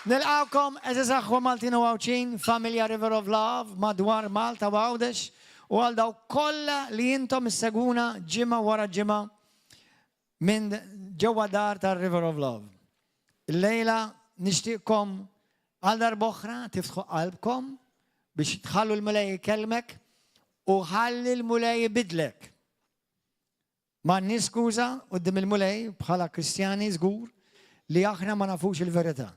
Nilqawkom eżiz aħwa Maltin u għawċin, Familja River of Love, madwar Malta u Għawdex, u għal daw kolla li jintom is-seguna ġimma wara ġimma minn ġewwa dar tar River of Love. Illejla nixtieqkom għal darboħra tiftħu qalbkom biex tħallu l-mulej jkellmek u ħalli l-mulej bidlek. Ma niskuża qudiem il-mulej bħala Kristjani żgur li aħna ma nafux il-verità.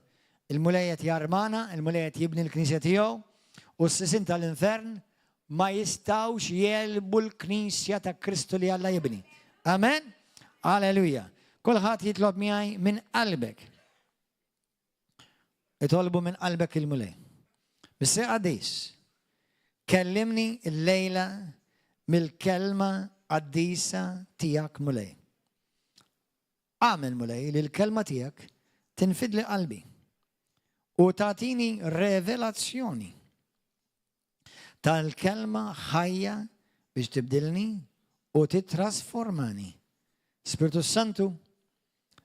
Il-mulej qed jarmana, il-mulej qed jibni l-Knisja tiegħu u s-sisin tal-infern ma jistawx jelbu l-Knisja ta' Kristu li Alla jibni. Amen? Alleluja. Kulħadd jitlob miegħi minn qalbek. Itolbu minn qalbek il-mulej. Bissi qadis, kellimni l-lejla mill-kelma qaddisa tiegħek mulej. Għamel mulej li l-kelma tiegħek tinfidli qalbi u tagħtini revelazzjoni tal-kelma ħajja biex tibdilni u titrasformani. Spiritu Santu,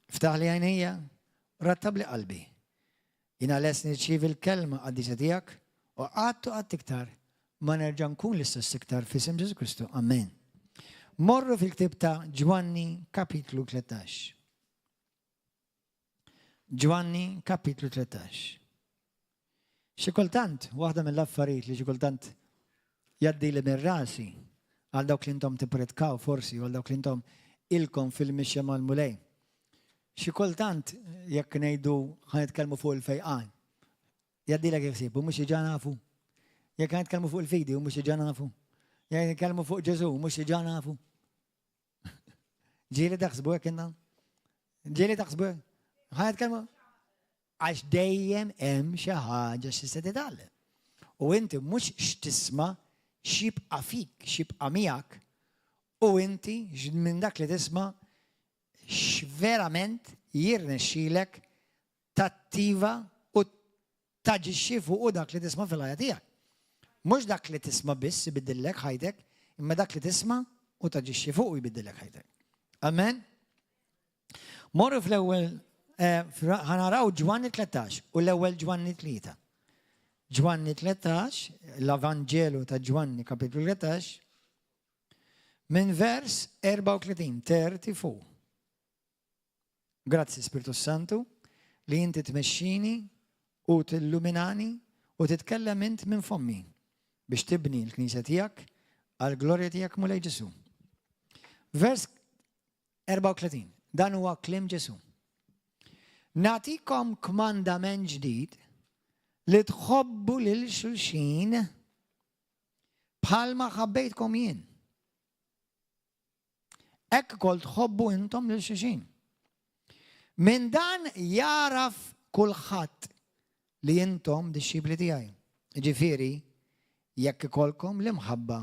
iftaħ li għajnejja, rattab li qalbi. Jina les nirċievi l-kelma qaddisa tiegħek u qatt iktar ma nerġa' nkun l-istess iktar f'isem Ġesu Kristu. Amen. Morru fil-ktib ta' Ġwanni kapitlu 13. Ġwanni kapitlu 13. Xi kultant, waħda mill-affarijiet li xi kultant jaddi li minn rasi għal dawk li intom tippretkaw forsi għal dawk li intom ilkom fil-mixja mal-mulej. Xi kultant jekk ngħidu ħanitkellmu fuq il-fejqan. Jaddilek jħsib, u mhux jiġa nafu. Jekk ħanitkellmu fuq il-fidi, u mhux jiġa nafu. Jekk nitkellmu fuq Ġesu, mhux jiġa nafu. Ġieli taħsbu hekk inna? Ġieli taħsbu hekk? ħanitkellmu għax dejjem hemm xi ħaġa xi se titgħallem. U inti mhux x'tisma' x'jibqa' fik, x'jibqa' miegħek, u inti minn dak li tisma' x'verament jirnexxielek tattiva u taġixxi fuq dak li tisma' fil-ħajja tiegħek. Mhux dak li tisma' biss ibiddillek ħajtek, imma dak li tisma' u taġixxi fuq u jbiddillek ħajtek. Amen? Morru fl-ewwel ħanaraw Ġwanni 13 u l-ewwel Ġwanni 3. Ġwanni 13, l-Evanġelu ta' Ġwanni kapitlu 13, minn vers 34. Grazzi Spiritu Santu li inti tmexxini u tilluminani u titkellem int minn fommi biex tibni l-Knisja tiegħek għall glorja tiegħek mulej Ġesu. Vers 34, dan huwa kliem Ġesu. Nagħtikom kmandament ġdid li tħobbu lil xulxin bħalma ħabbejtkom jien. Hekk ukoll tħobbu intom lil xulxin. Minn dan jaraf kulħadd li intom dixxibli tiegħi. Ġifieri jekk ikolkom l-imħabba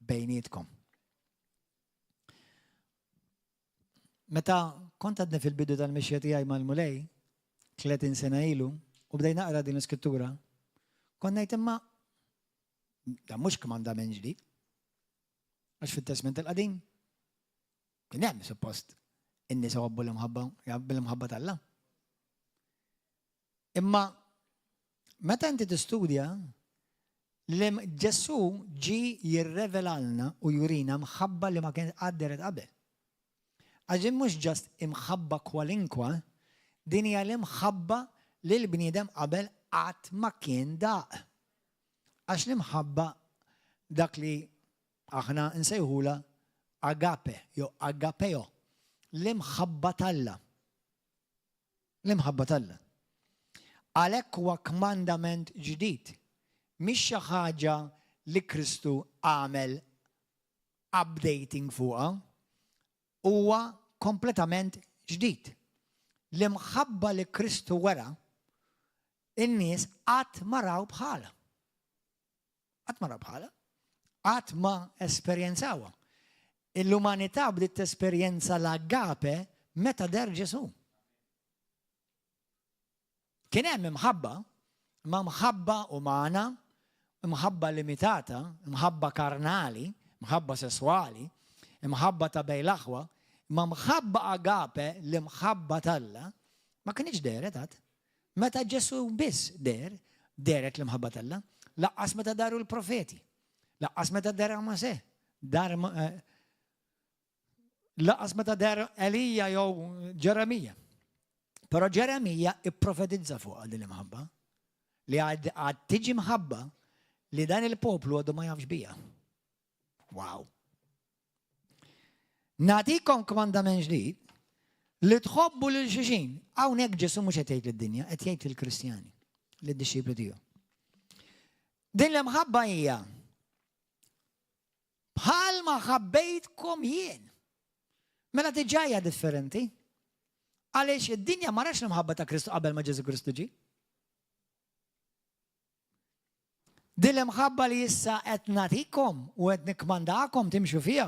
bejnietkom. Meta kont għadni fil-bidu tal-mixja tiegħi mal-mulej, 30 sena ilu, u bdej naqra din l-iskrittura, kont ngħid imma da mhux kmandament ġdid. Għax fit-Testament il-qadim kien hemm suppost in-nies iħobbu l-imħabba tal-Alla. Imma meta inti tistudja Ġesu ġi jirrevelalna u jurina mħabba li ma kienet qadderet qabel. Għax mhux ġast imħabba kwalinkwa, din hija l-imħabba li l-bniedem qabel qatt ma kien daq. Għax l-imħabba dak li aħna nsejħula agape, jew agapeo, l-imħabba tal-Alla. L-imħabba tal-Alla. Għalhekk huwa kmandament ġdid. Mhix xi ħaġa li Kristu għamel updating fuqha, huwa kompletament ġdid. L-imħabba li Kristu wera, in-nies qatt ma raw bħala. Qatt ma raw bħala. Qatt ma esperjenzawha. L-umanità bdiet tesperjenza l-agape meta der Ġesu. Kien hemm imħabba, ma mħabba umana, imħabba limitata, imħabba karnali, imħabba sessuali, imħabba ta' bej l-aħwa, ma mħabba agape li mħabba tal-Alla ma kienx deret għad. Meta Ġesu biss deret l-imħabba Alla, laqqas meta daru l-profeti, laqqas meta dera Mosè, laqqas meta dar Elija jew Ġeremija. Però Ġeremija ipprofetizza fuq din l-imħabba li għad tiġi mħabba li dan il-poplu għadu ma jafx bija. Wow. Natikom komandament ġdid li tħobbu lil xulxin. Hawnhekk Ġesu mhux qed jgħid lid-dinja, qed jgħid lill-Kristjani, lid-dixxipli tiegħu. Din l-imħabba hija bħalma ħabbejtkom jien. Mela tiġajja differenti. Għaliex id-dinja ma rax l-imħabba ta' Kristu qabel ma Ġesu Kristu ġi. Din l-imħabba li issa qed nagħtikom u qed nikmandakom timxu fiha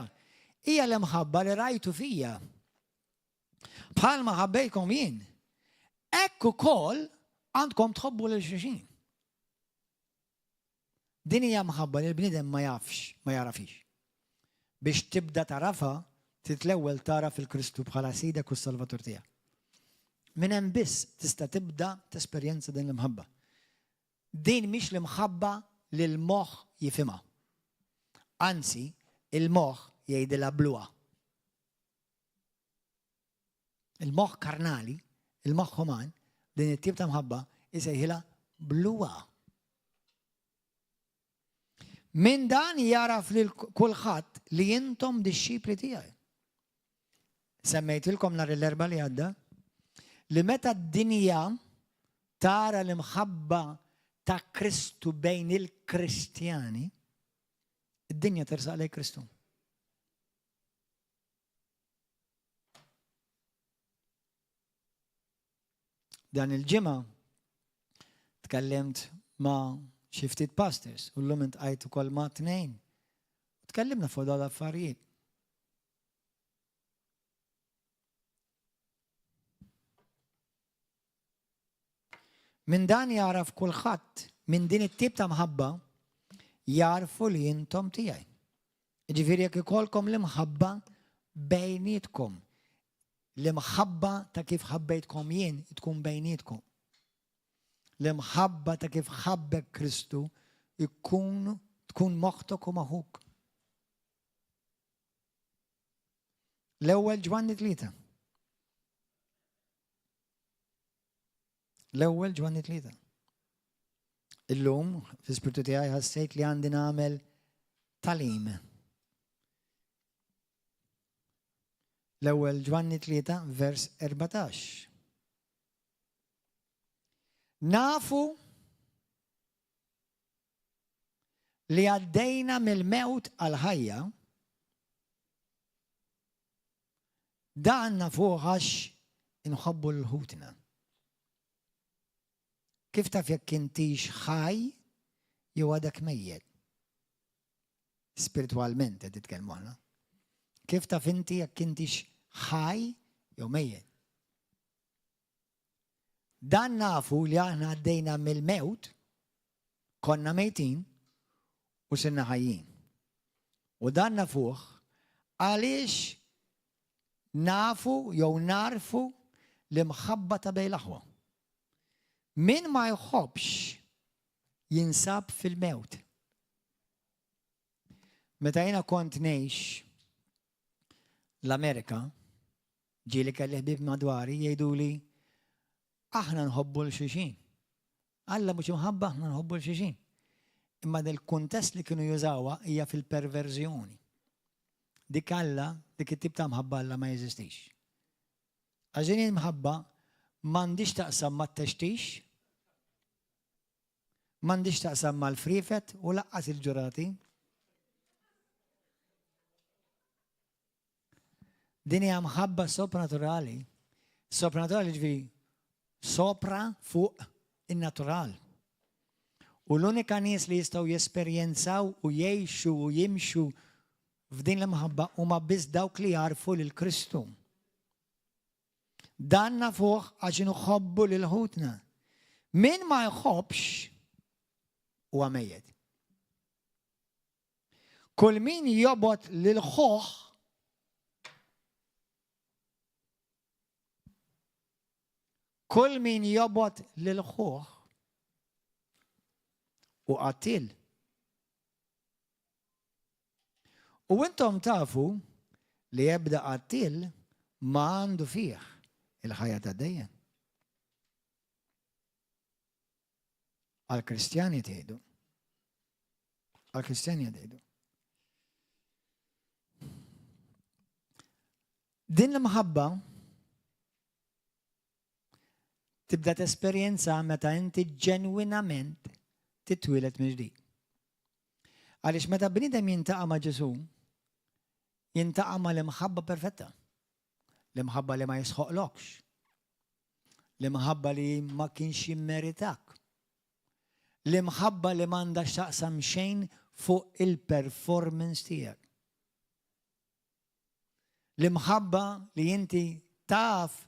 hija l-imħabba li rajtu fija. Bħalma ħabbejtkom jien. Hekk ukoll għandkom tħobbu lil xulxin. Din hija mħabba li l-bniedem ma jafx, ma jarafix. Biex tibda tarafha, titlewwel tara fil-Kristu bħala sidek u s-Salvatur tiegħek. Minn hemm biss tista' tibda tesperjenza din l-imħabba. Din mhix l-imħabba li l-moħħ jifhimha. Anzi, il-moħħ jgħidilha bluha. Il-moħħ karnali, il-moħħ uman, din it-tip ta' mħabba isejħilha bluha. Min dan jaraf lil kulħadd li intom dixxipli tiegħi. Semmejtilkom nhar l-erba' li għadda li meta d-dinja tara l-imħabba ta' Kristu bejn il-Kristjani, id-dinja tersaq lejn Kristu. Dan il-ġimgħa tkellimt ma' xi ftit pastors u llum intqajt ukoll ma' tnejn. Tkellimna fuq dawn l-affarijiet. Min dan jaraf kulħadd minn din it-tip ta' mħabba jarfu li intom tiegħi. Jiġifieri jekk ikolkom l-imħabba bejnietkom. L-imħabba ta' kif ħabbejtkom jien tkun bejnietkom. L-imħabba ta' kif ħabbek Kristu tkun moħħtok u maħuk. L-ewwel Ġwanni 3. L-ewwel Ġwanni 3. Illum, fl-ispirtu tiegħi ħassejt li għandi nagħmel talim. L-ewwel Ġwanni 3, vers 14. Nafu li għaddejna mill-mewt għal-ħajja, dan nafuħax inħobbu l-ħutna. Kif taf jekk intix ħaj jew għadek mejjed? Spiritualment qed titkellmu aħna. Kif taf inti jekk intix ħaj jew mejjed? Dan nafu li aħna għaddejna mill-mewt, konna mejtin u sinna ħajjin. U dan nafuh għaliex nafu jew narfu l-imħabba ta' bejn l-aħwa. Min ma jħobbx jinsab fil-mewt. Meta jiena kont ngħix l-Amerika, ġieli kelli ħbieb madwari jgħiduli aħna nħobbu l-xulxin. Alla mhux imħabba aħna nħobbu l-xulxin. Imma del-kuntest li kienu jużawha hija fil-perverżjoni. Dik Alla, dik it-tip ta' mħabba Alla ma jeżistix. Għaxin il-mħabba m'għandix taqsam mat-textix, m'għandix taqsam mal-frifet u laqqas il-ġurati. Din hija mħabba sopranaturali. Sopranaturali ġifieri sopra fuq in-natural. U l-unika nies li jistgħu jesperjenzaw u jgħixu u jimxu f'din l-mħabba huma biss dawk li jarfu lil Kristu. Dan nafuh għax inħobbu lil ħutna. Min ma jħobbx huwa mejjed. Kull min jobot lil ħoħ kull min jobot lil-ħuħ u qatil. U intom tafu li jibda qatil ma għandu fih il-ħajja ta' dejjem. Għal-Kristjani tgħidu. Għal-Kristjani tgħidu. Din l-mħabba tibda tesperjenza meta inti ġenwinament titwilet mill-ġdid. Għaliex meta bniedem jintaqa' ma' Ġesu, jintaqa' ma' l-imħabba perfetta. L-imħabba li ma jisħoqlokx. L-imħabba li ma kienx jimmeritak. L-imħabba li m'għandax taqsam xejn fuq il-performance tiegħek. L-imħabba li inti taf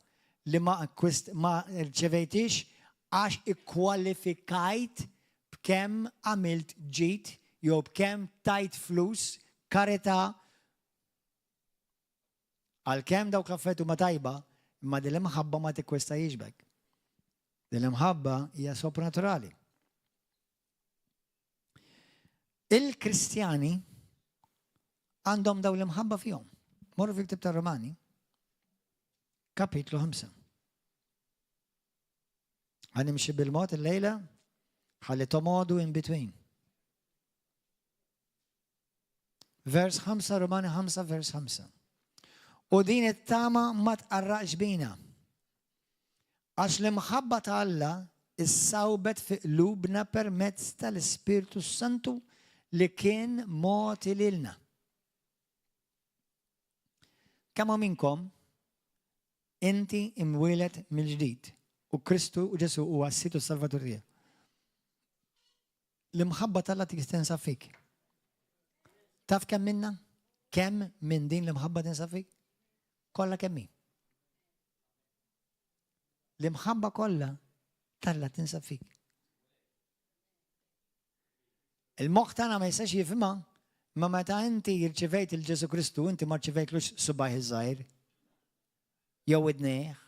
li ma rċevejtix għax ikkwalifikajt b'kemm għamilt ġid jew b'kemm tajt flus, karità, għalkemm dawk l-affarijiet huma tajba, imma din l-imħabba ma tikkwesta jiġbek. Din l-imħabba hija soprannaturali. Il-Kristjani għandhom dawn l-imħabba fihom. Morru fil-Ktieb tar-Romani, kapitlu 5. Ħanimxi bil-mod il-lejla, ħalli tomodu in between. Vers 5, Romani 5, vers 5. U din it-tama ma tqarraqx bina. Għax l-imħabba ta' Alla issawbet fi qlubna permezz tal-Ispiritu Santu li kien moti lilna. Kemm minnkom inti imwieled mill-ġdid u Kristu u Ġesu huwa s-Situ Salvatur tiegħek. L-imħabba tal-Alla tistensa fik. Taf kemm minna? Kemm minn din l-imħabba tinsa fik? Kollha kemm hi. L-imħabba kollha tal-Alla tinsa fik. Il-moħħ tagħna ma jistax jifhimha, ma meta inti rċevejt il-Ġesu Kristu, inti ma rċevejtlux subaħ iż-żgħir. Jew id-dnejħ.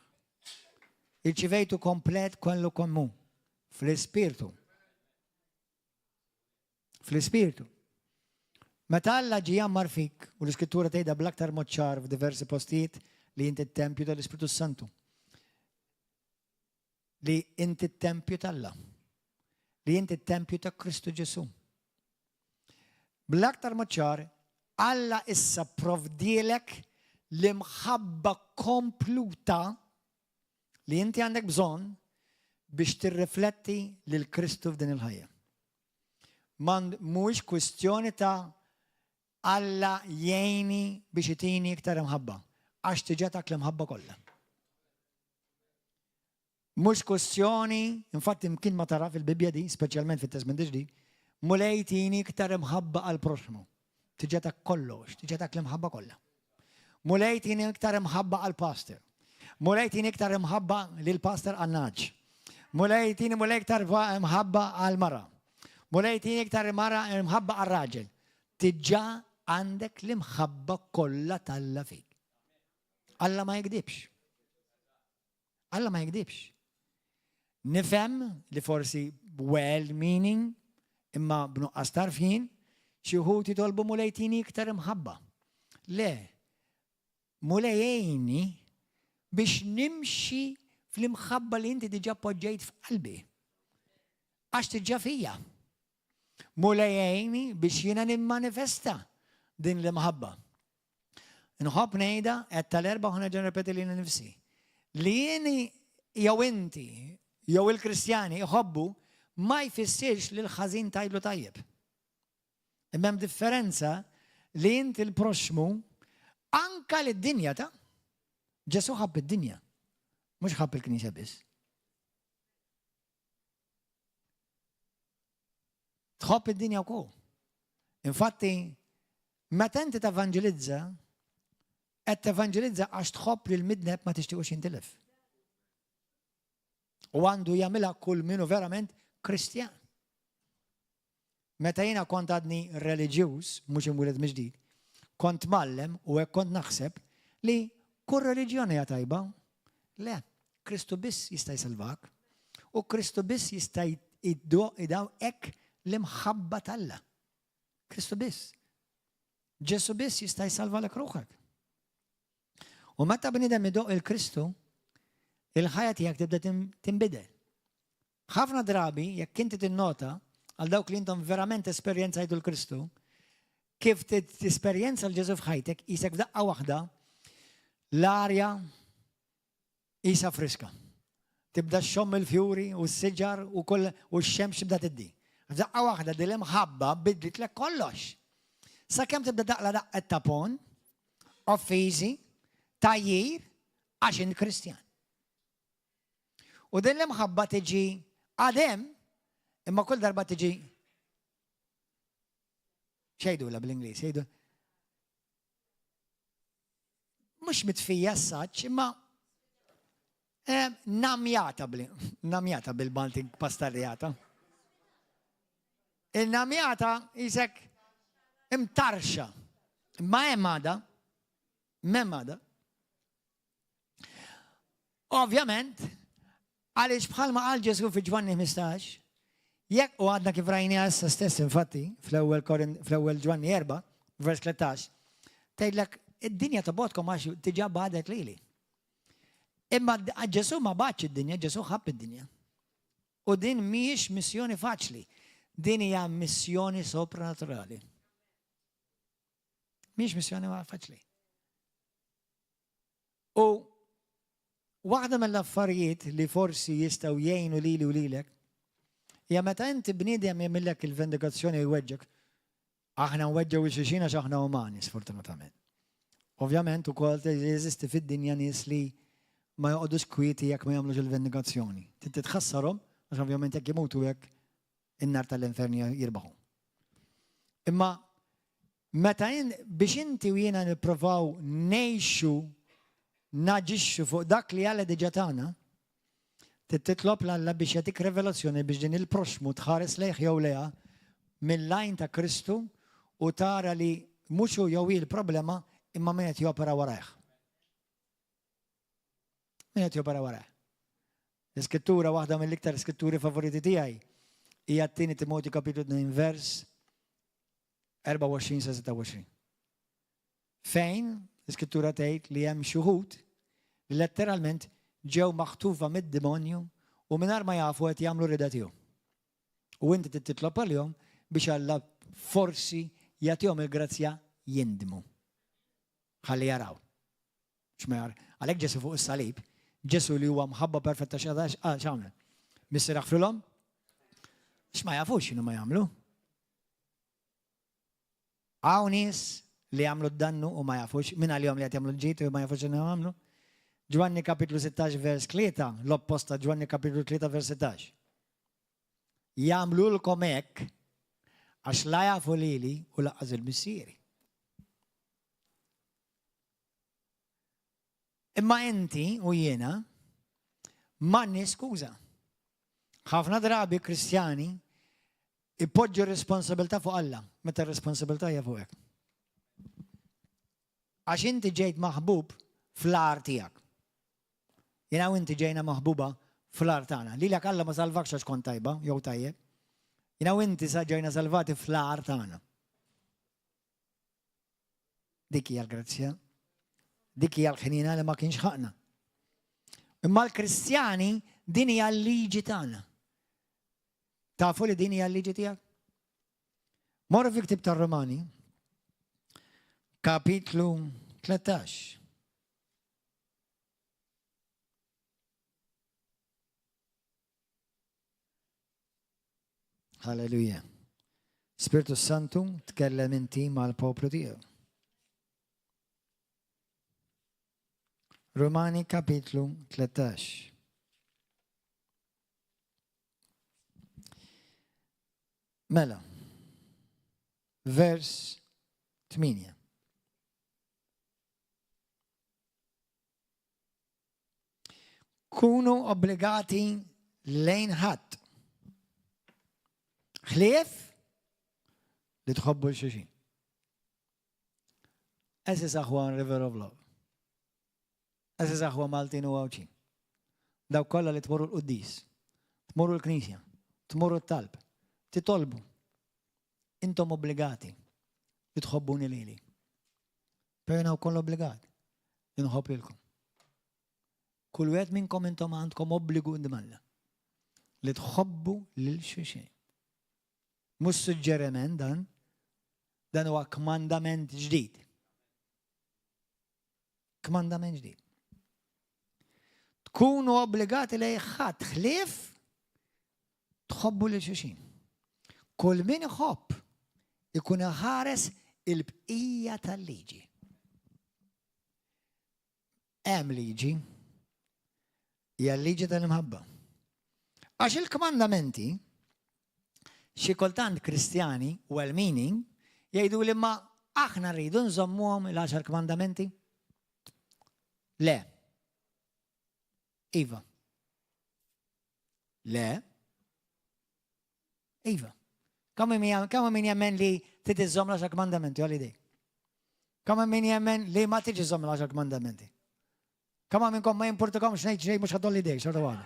Irċivejtu komplet kollu kommu. Fl-Ispirtu. Fl-Ispirtu. Meta Alla ġie jammar fik, u l-Iskrittura tgħidha bl-aktar mod ċar f'diversi postijiet li inti t-tempju tal-Ispiritu Santu. Li inti t-tempju tal-Alla. Li inti t-tempju ta' Kristu Ġesu. Bl-aktar mod ċar, Alla issa provdielek l-imħabba kompluta li inti għandek bżonn biex tirrifletti lil Kristu f'din il-ħajja. Mhuwiex kwistjoni ta' Alla jgħinni biex itini iktar imħabba, għax tiġetak l-imħabba kollha. Mhux kwistjoni, infatti imkien ma tara fil-Bibja di, speċjalment fit-Testament ġdid, mulej tini iktar imħabba għall-proxmu. Tiġetak kollox, tiġetak l-imħabba kollha. Mulej tini iktar imħabba għall-pastor. Mulej tini iktar imħabba lill-pastor għannaġ. Mulej tini iktar imħabba għall-mara. Mulej tini iktar imħabba għall-raġel. Tiġa għandek l-imħabba kollha tal-Alla fik. Alla ma jgdibx. Alla ma jgdibx. Nifhem li forsi well-meaning imma b'nuqqas tarfin xi wħud jitolbu mulej tini iktar imħabba. Le, mulejjejni biex nimxi fl-imħabba li inti diġà poġġejt f'qalbi. Għax tiġà fija. Mulejjejni biex jiena nimmanifesta din l-imħabba. Nħobb ngħidha qed tal-erba' ħa nerġa' nirrepeti lil nifsi. Li jieni jew inti jew il-Kristjani jħobbu ma jfissirx li l-ħażin tajlu tajjeb. Imma hemm differenza li inti l-proxmu anka lid-dinja ta' Ġesu ħabb id-dinja, mhux ħabb il-Knisja biss. Tħobb id-dinja wkoll. Infatti, meta inti tevanġelizza, qed tevanġelizza għax tħobb li l-midneb ma tixtiequx jintilef. U għandu jagħmilha kull minnu verament Kristjan. Meta jiena kont għadni reliġjuż, mhux imwieled mill-ġdid, kont mallem u hekk kont naħseb li kull reliġjoni hija tajba. Le, Kristu biss jista' jsalvak u Kristu biss jista' idaw hekk l-imħabba tal-Alla. Kristu biss. Ġesu biss jista' jsalvalek ruħek. U meta bniedem idoq il-Kristu, il-ħajja tiegħek tibda tinbidel. Ħafna drabi jekk inti tinnota għal dawk li intom verament esperjenzajtu l-Kristu, kif tisperjenza l-Ġesu f'ħajtek, isek f'daqqa waħda l-arja isa friska. Tibda x-xomm il-fjuri u s-siġar u x-xemx tibda tiddi. F'daqqa waħda dil ħabba bidlit lek kollox. Sakemm tibda daqla daqqa tapon, offiżi, tajjir, għax int Kristjan. U din l-imħabba tiġi għadem, imma kull darba tiġi xejdu la bl-Inglis, xejdu. Mux mitfija s-saċ, imma namjata bil-Baltic pastarjata. Il-namjata jisek imtarxa. Ma emmada, ovvjament, għalix bħalma għal Ġesu fi Ġwanni 15, jekk u għadna kif rajni għassa stess infatti, fl-ewwel Ġwanni 4, vers 13, tgħidlek id-dinja tabotkom għax tiġa badet lili. Imma Ġesu ma baċ id-dinja, Ġesu ħabb id-dinja. U din mhijiex missjoni faċli, din hija missjoni sopranaturali. Mhijiex missjoni faċli. U waħda mill-affarijiet li forsi jistgħu jgħinu lili u lilek, hija meta inti bniedem jagħmilek il-vendikazzjoni jweġġek, aħna nweġġew il-xulxin għax aħna umani, sfortunatament. Ovvjament ukoll jeżisti fid-dinja nies li ma joqgħodux kwieti jekk ma jagħmlux il-vendikazzjoni. Titħassarhom għax ovvjament jekk imutu hekk in-nar tal-infern jirbaħu. Imma meta biex inti u jiena nippruvaw ngħixu naġixxu fuq dak li għalla diġà tagħna, titlob l-Alla biex jagħtik revelazzjoni biex din il-proxmu tħares lejh jew leha mill-lajn ta' Kristu u tara li mhux hu jew il-problema imma min qed jopera warajh. Min qed jopera warajh. L-iskrittura waħda mill-iktar iskritturi favoriti tiegħi hija t-tieni Timotej kapitlu 2 vers 24 sa 26. Fejn l-iskrittura tgħid li hemm xi wħud li letteralment ġew maħtufa mid-demonju u mingħajr ma jafu qed jagħmlu rida tiegħu. U inti titlob għalihom biex Alla forsi jagħtihom il-grazzja jindmu. Ħalli jaraw. X'meħar, għalhekk Ġesu fuq is-salib, Ġesu li huwa mħabba perfetta x'għamel. Mister jaħfrilhom? X'ma jafux x'inhu ma jagħmlu. Hawn nies li jagħmlu d-dannu u ma jafux, min għalihom li qed jagħmlu l-ġid u ma jafux x'inhu jagħmlu. Ġwanni kapitlu 16 vers 3, l-opposta Ġwanni kapitlu 3 vers 16. Jagħmlulkom hekk għax la jafu lili u laqqas il-missieri. Imma inti u jiena m'għandniex skuża. Ħafna drabi Kristjani ipoġġu r-responsabilità fuq Alla, meta r-responsabilità hija fuq hekk. Għax inti ġejt maħbub fl-ar tiegħek. Jiena u inti ġejna maħbuba fl-ar tagħna. Lilek Alla ma salvakx għax kont tajba jew tajjeb. Jiena u inti sa ġejna salvati fl-ar tagħna. Dik hija l-grazzja. Dik hija l-ħinina li ma kienx ħaqna. Imma l-Kristjani din hija l-liġi tagħna. Tafu li din hija l-liġi tiegħek? Morru fi ktieb tar-Romani, kapitlu 13. Halleluja. Spiritu Santu tkellem inti mal-poplu tiegħu. Romani kapitlu 13. Mela, vers 8. Kunu obbligati lejn ħadd. Ħlief li tħobbu l-xulxin. Eżis aħwa River of Love. Eżis aħwa Maltin u għawċin. daw kollha li tmorru l-qudies, tmorru l-Knisja, tmorru t-talb, titolbu. Intom obbligati li tħobbuni lili. Pero jena wkoll obbligat li nħobb lilkom. Kull wieħed minnkom intom għandkom obbligu qudiem Alla li tħobbu lil xulxin. Mhux suġġeriment dan huwa kmandament ġdid. Kmandament ġdid. Tkunu obbligati li ħadd ħlief tħobbu lil xulxin. Kull min iħobb ikun ħares il-bqija tal-liġi. Hemm liġi, hija l-liġi tal-imħabba. Għax il-kmandamenti, xi kultant Kristjani well-meaning jgħidu li ma aħna rridu nżommuhom il-10 kmandamenti. Le. Iva. Le. Iva. Kamu min jemmen li titiżżomm l-10 kmandamenti għal idej? Kamu min jemmen li ma tiġi żomm l-10 kmandamenti? Kamu minnkom ma jimportukom xnejt xej mux ħadolli idej, xorta għadu.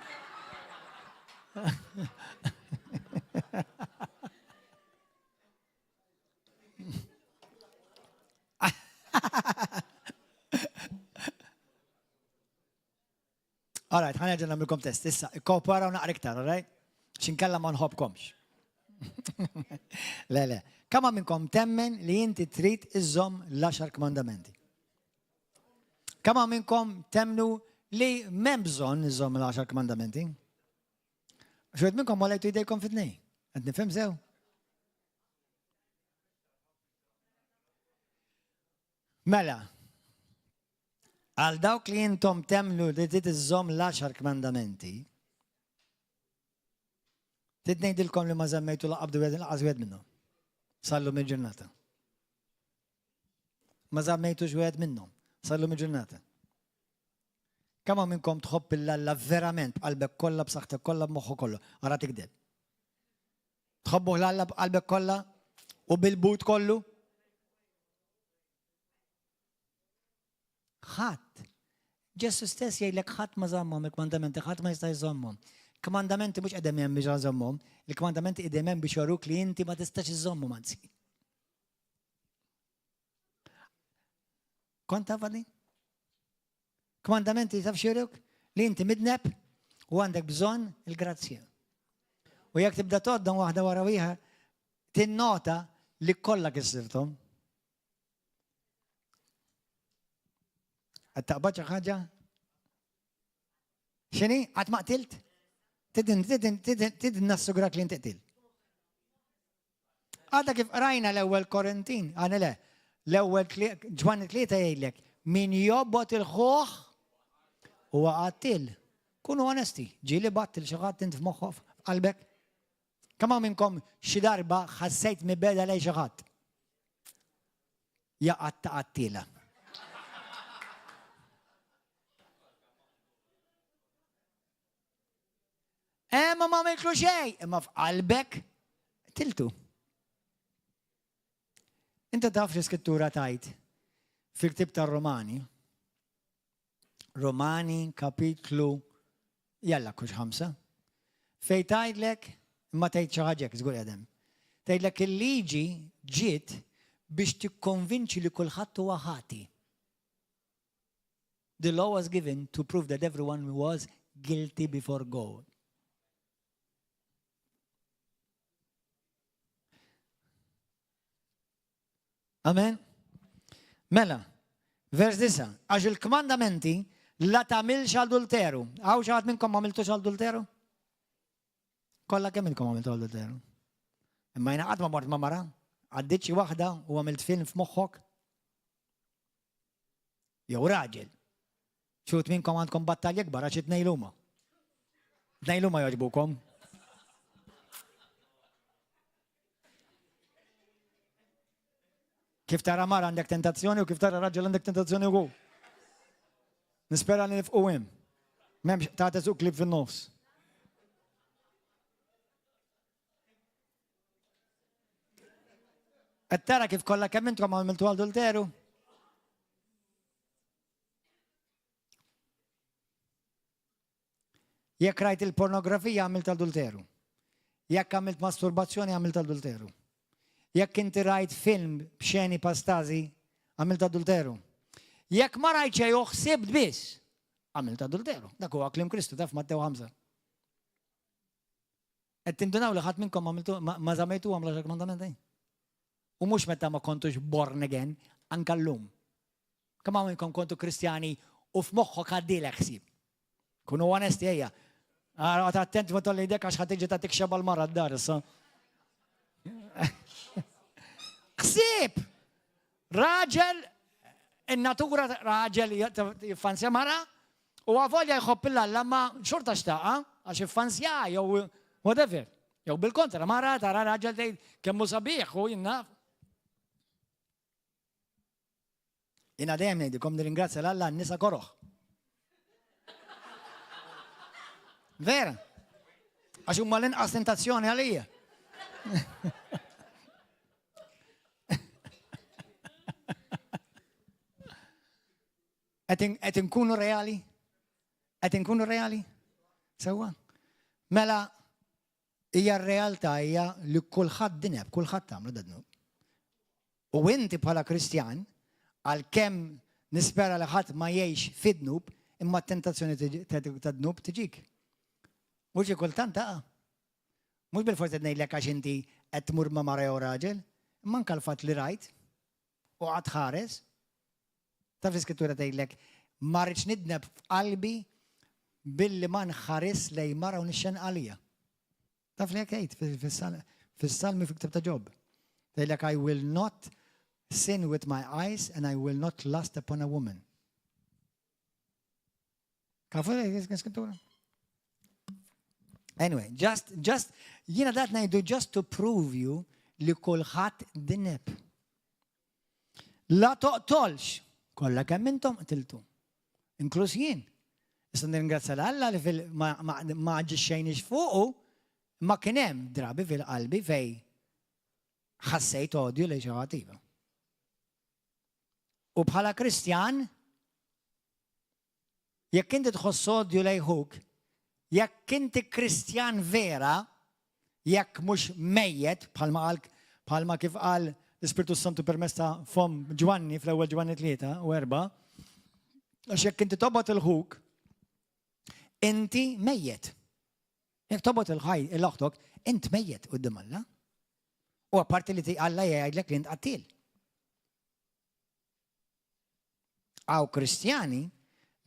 All right, ħana ġenna milkom test. Issa, ikkopara u naqra iktar, all right? Xinkella ma nħobkomx. Le. Kama minnkom temmen li inti trid iżżomm l-10 kmandamenti? Kama minnkom temnu li m'hemm bżonn iżżomm l-10 kmandamenti? Xwed minnkom għalajtu idejkom fit-tnejn. Qed nifhem sew? Mela, għal dawk li intom temlu li trid iżżomm l-10 kmandamenti, trid ngħidilkom li ma żemmejtu laqabdu laqas wieħed minnhom. Sallu mill-ġurnata. Ma żammejtux wieħed minnhom. Sallu mill-ġurnata. Kemm minnkom tħobb il-Alla verament b'qalbek kollha, b'saħħtek kollha, b'moħħok kollu, ara tikdeb. Tħobbu l-Alla b'qalbek kollha u bil-but kollu? Ħadd. Ġesu stess jgħidlek ħadd ma żammhom il-kmandamenti, ħadd ma jista' jżommhom. Kmandamenti mhux qegħdem hemm biex iżommhom, il-kmandamenti qegħdem hemm biex joruk li inti ma tistax iżommhom anzi. Kont taf din? Kmandamenti taf xiruk li inti midneb u għandek bżonn il-grazzja. U jekk tibda toddhom waħda wara wieħed, tinnota li kollha kissirthom. Qed taqbad xi ħaġa? X'inhi? Qatt ma qtilt? Tidin nassugrak li inti qtil. Għadda kif rajna l-ewwel Korintin, għana le, l-ewwel ġwan 3 jgħidlek, min jobbot il-ħuħ huwa qattil. Kunu onesti, ġieli battil xi ħadd int f'moħħok f'qalbek. Kemm minnkom xi darba ħassejt mibeda lejn xi ħadd. Jaqgħad ta' qattila. Ma għamiltlu xejn, imma f'qalbek tiltu. Inta taf l-iskrittura tajt fil-ktib tar-Romani. Romani kapitlu jalla kux 5. Fej tajdlek, imma tajt xi ħaġa żgur jadem. Tajdlek il-liġi ġiet biex tikkonvinċi li kulħadd huwa ħati. The law was given to prove that everyone was guilty before God. Amen. Mela, vers 9, għax il-kmandamenti la tagħmilx adulteru. Għaw xi ħadd minnkom ma għamiltux adulteru? Kollha kemm minnkom għamiltu adulteru? Imma jiena qatt ma mort ma' mara, għaddiet xi waħda u għamilt film f'moħħok? Jew raġel. Xut minnkom għandkom battalji kbar għax it-tnejluma. Tnejluma jogħġbukom? Kif tara mara għandek tentazzjoni u kif tara raġel għandek tentazzjoni u għu. Nispera li nifqu hemm. M'hemmx ta' teżuq klib fin-nofs. Qed tara kif kollha kemm intkom għamiltu adulteru? Jekk rajt il-pornografija għamilt adulteru. Jekk għamilt masturbazzjoni għamilt adulteru. Jekk inti rajt film b'xeni pastazi għamilt adulteru. Jekk ma rajt xejn u ħsibt biss għamilt adulteru. Dak huwa kliem Kristu taf Mattew 5. Qed tindunaw li ħadd minnkom ma żamejtu għamla xi mandamenti. U mhux meta ma kontux born again, anke llum. Kemm hawn minnkom kontu Kristjani u f'moħħok għaddilek ħsieb. Kunu onesti ejja. Għat attent ma tolli dek għax ħatiġi ta' tikxeb għal-marra d-dar, sa. Ħsieb! Raġel, in-natura raġel jiffansja mara, u għavolja jħobb il-alla ma xorta xtaqa, għax jiffansja, jew whatever. Jew bil-kontra, mara tara raġel tgħid kemmu sabiħ u jinnaf. Jina dejjem ngħidilkom nirringrazzja l-Alla n-nisa koroħ. Vera. Għax huma l-inqas tentazzjoni għalija. Qed inkunu reali? Qed inkunu reali? Sewwa. Mela hija r-realtà hija li kulħadd dineb, kulħadd tagħmlu dadnu. U inti bħala Kristjan għalkemm nispera li ħadd ma jgħix fid-dnub, imma t-tentazzjoni tad-dnub tiġik. Mhux xi kultant taqa'. Mhux bil-forsi qed ngħidlek għax inti qed tmur ma' mara jew raġel, imma anke l-fatt li rajt u qatt ħares. Taf l-iskrittura tgħidlek ma rridx nidneb f'qalbi billi ma nħares lejn mara u nixxen għalija. Taf li jgħid fis-salmi fi ktab ta' Ġobb. Tgħidlek I will not sin with my eyes and I will not lust upon a woman. Kafu l-iskrittura? Anyway, just, jina dat najdu just to prove you li kulħadd dineb. La toqtolx, kollha kemm intom qtiltu. Inkluż jien. Issa nirringrazzja l-Alla li ma ġixxejniex fuqu, ma kien hemm drabi fil-qalbi fej ħassejt odju lejn xi ħadd ieħor. U bħala Kristjan, jekk inti tħoss odju lejn ħuk, jekk inti Kristjan vera, jekk mhux mejjed bħalma kif qal l-Ispiritu Santu permezz ta' fom Ġwanni fl-ewwel Ġwanni 3 u 4, għax jekk inti tobgħod il-ħuk, inti mejjed. Jekk tobgħod il-oħtok, int mejjed quddiem Alla. U apparti li Alla jgħidlek li int qattil. Għaw Kristjani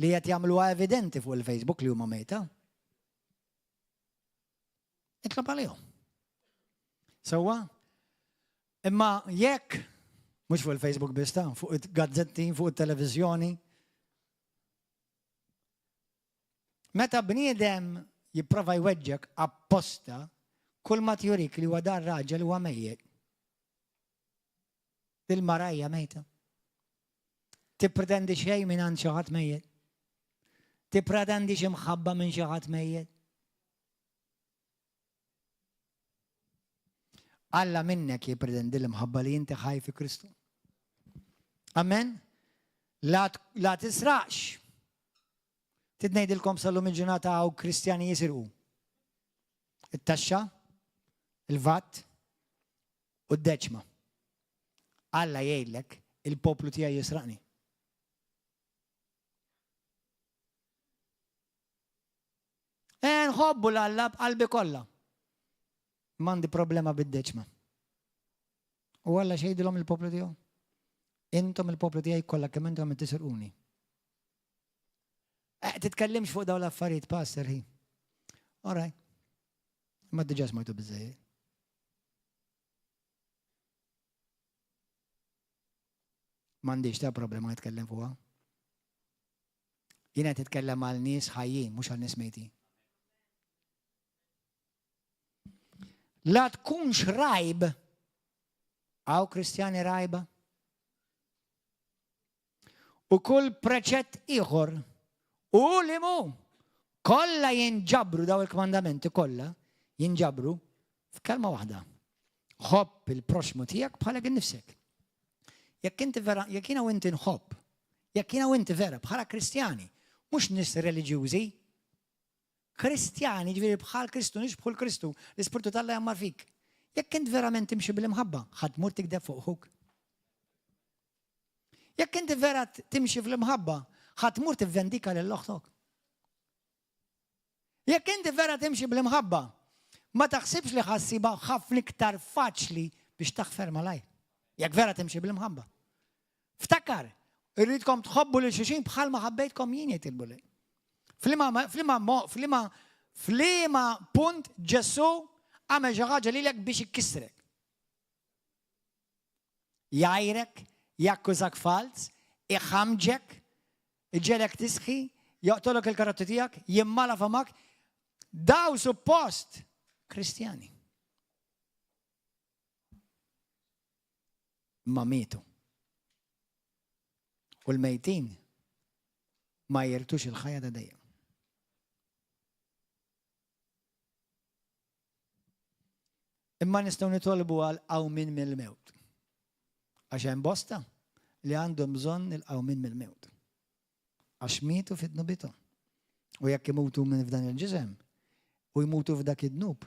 li qed jagħmluha evidenti fuq il-Facebook li huma mejta. Itlob għalihom. Sewwa? Imma jekk, mhux fuq il-Facebook biss ta', fuq il-gazzetti, fuq il-televiżjoni. Meta bniedem jipprova jweġġek apposta kull ma tjurik li huwa dar raġel huwa mejjed. Il-marajja mejta. Tippretendi xejn minn għand xi ħadd mejjed. Tippretendi xi mħabba minn xi ħadd mejjed. Alla minnek jippretendi l-mħabba li inti ħaj fi Kristu. Amen? La tisraqx. Tidnejdilkom sal-lum il-ġurnata għaw Kristjani jisirqu. Il-taxxa, il-vat u d-deċma. Alla jgħidlek il-poplu tiegħi jisraqni. Nħobbu l-Alla b'qalbi kollha. M'għandi problema bid-deċma. U Alla xejdilhom il-poplu tiegħu. Intom il-poplu tiegħi kollha kemm intom tisirquni. Titkellimx fuq dawn l-affarijiet passer hi. All right. Ma diġà smajtu biżejjed. M'għandix ta' problema nitkellem fuqha. Jien qed titkellem għal nies ħajjin mhux għal nies mejtin. La tkunx rajb, għaw Kristjani rajba. U kull preċett ieħor u li mu kollha jinġabru daw il-kmandamenti kollha jinġabru f'kelma waħda. Ħobb il-proxmu tiegħek bħalek innifsek. Jekk inti vera, jekk jiena u inti nħobb, jekk jiena u inti vera bħala Kristjani, mhux nies reliġjużi, Kristjani ġifieri bħal Kristu nix bħal Kristu, l-Ispirtu tal-Alla jammar fik. Jekk int verament timxi bil-imħabba, ħadd tmur tikdeb fuq ħuk. Jekk inti vera timxi fl-imħabba, ħadd tmur tivvendika lil oħtok. Jekk inti vera timxi bil-imħabba, ma taħsibx li ħassiba ħafna iktar faċli biex taħfer malaj. Jekk vera timxi bil-imħabba. Ftakar, irridkom tħobbu lil xulxin bħal ma ħabbejtkom jien jgħidilbu lej. Flima punt Ġesu għamel xi ħaġa lilek biex ikkissrek. Jgħajrek, jakkużak fals, iħamġek, iġelek tisħi, joqtolok il-karotti tiegħek, jimmala famak, daw suppost Kristjani. Ma mietu. U l-mejtin ma jirtux il-ħajja ta' dejjem. Imma nistgħu nitolbu għal qawmin mill-mewt. Għax hemm bosta li għandhom bżonn il-qawmin mill-mewt. Għax mietu fid-nubithom. U jekk imutu minn f'dan il-ġisem u jmutu f'dak id-dnub,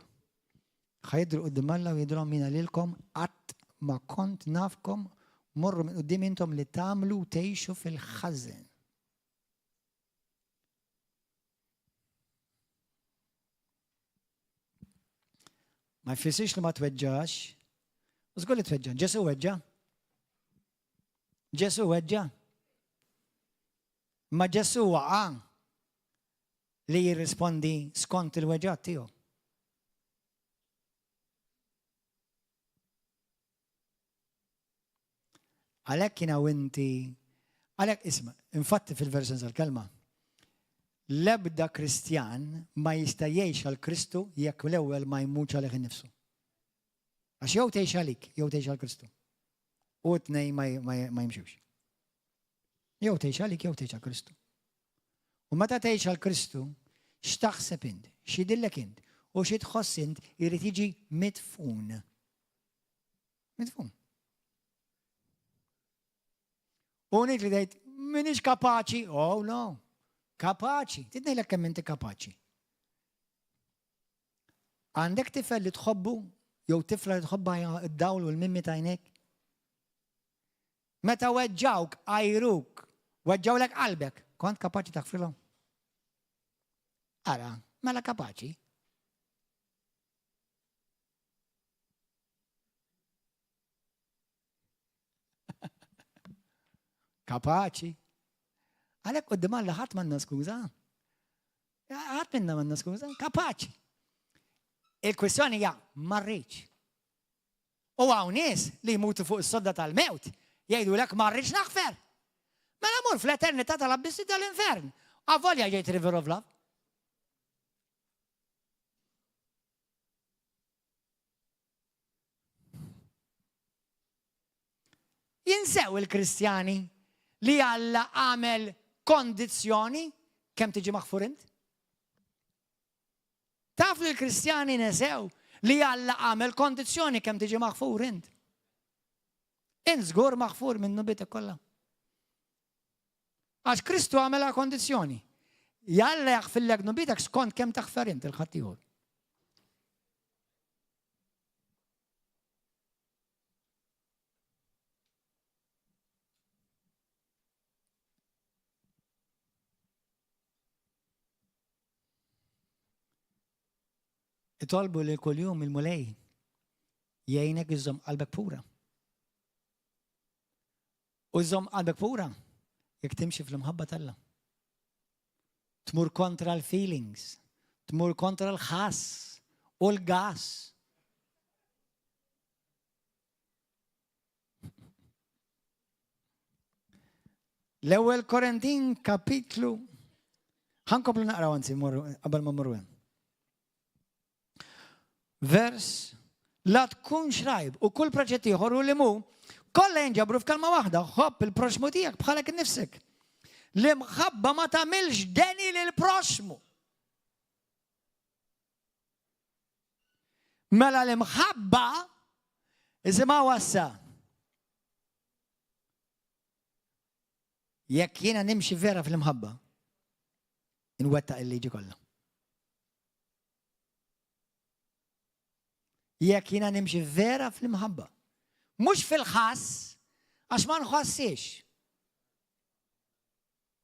ħajdru qudiem Alla u jidhom mina lilkom qatt ma kont nafkom morru minn qudiem intom li tagħmlu tgħixu fil-ħażen. Ma jfissirx li ma tweġġax. U żgur li tweġġa. Ġesu weġġa. Ġesu weġġa. Ma Ġesu waqa' li jirrispondi skont il-weġġat tiegħu. Għalhekk jiena u inti, għalhekk isma', infatti fil-verżjoni tal-kelma, l-ebda Kristjan ma jista' jgħix għal Kristu jekk l-ewwel ma jmutx għalih innifsu. Għax jew tgħix għalik, jew tgħix għal Kristu. U t-tnejn ma jimxux. Jew tgħix għalik, jew tgħix għal Kristu. U meta tgħix għal Kristu, x'taħseb int, x'jidhirlek int, u xi tħoss int irid jiġi midfun. Midfun. U ngħid li tgħid m'iniex kapaċi, oh no. Kapaċi, tidnejlek kemm inti kapaċi. Għandek tifel li tħobbu, jew tifla li tħobba id-dawl u l-mimmi ta' għajnek? Meta weġġawk, għajruk, weġġawlek qalbek, kont kapaċi taħfrilhom? Ara, mela kapaċi. Kapaċi. Għalek qudiem Alla ħadd m'għandna skuża. Ħadd minna m'għandna skuża, kapaċi. Il-kwistjoni hija ma rridx. U hawn nies li jmutu fuq is-sodda tal-mewt jgħidulek ma rridx naħfer. Mela mur fl-eternità tal-abbissi tal-infern. Avolja jgħid River of Love. Jinsew il-Kristjani li Alla għamel kondizzjoni kemm tiġi maħfur int? Taf li l-Kristjani nesew li Alla għamel kondizzjoni kemm tiġi maħfur int? Int żgur maħfur minn nubitek kollha. Għax Kristu għamela kondizzjoni. Alla jaħfillek nubitek skont kemm taħfer int il-ħadd ieħor. Itolbu li kuljum il-mulej jgħinek iżżomm qalbek pura. U iżżomm qalbek pura jekk timxi fl-imħabba tal-Alla. Tmur kontra l-feelings, tmur kontra l-ħass u l-gas. L-ewwel Korintin kapitlu ħankomplu naqraw anzi qabel ma mmorru hemm. Vers, la tkun xrajb u kull proġett ieħor u li mu kollha jinġabru f'kalma waħda, ħobb il-proxmu tiegħek bħalek innifsek. L-imħabba ma tagħmilx deni lill-proxmu. Mela l-imħabba isimha wassa. Jekk jiena nimxi vera fl-imħabba, inwettaq il-liġi kollha. jekk jiena nimxi vera fl-imħabba. Mhux fil-ħass għax ma nħossix.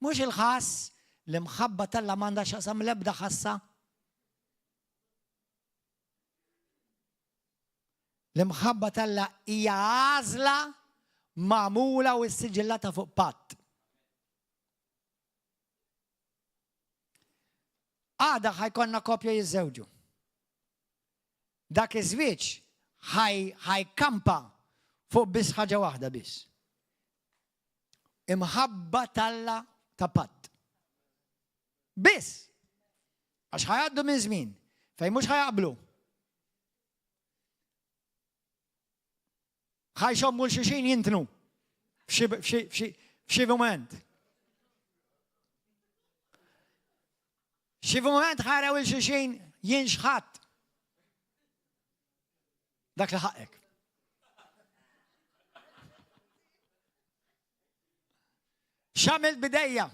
Mhux il-ħass l-imħabba tal-la m'għandha x'aqsam l-ebda ħassa. L-imħabba tal-la hija għażla magħmula u s-siġillata fuq patt. Għada ħajkonna koppja jiżżewġu. Dak iż-żwieġ ħajkampa fuq biss ħaġa waħda biss. Imħabba tal-la ta' patt. Biss. Għax ħajgħaddu minn żmien fejn mhux ħajaqblu. ħajxommu l-xixin jintnu f'xi moment. Xi moment ħaraw il-xixin jinxħat. Dak li ħaqek. X'għamilt bidejja.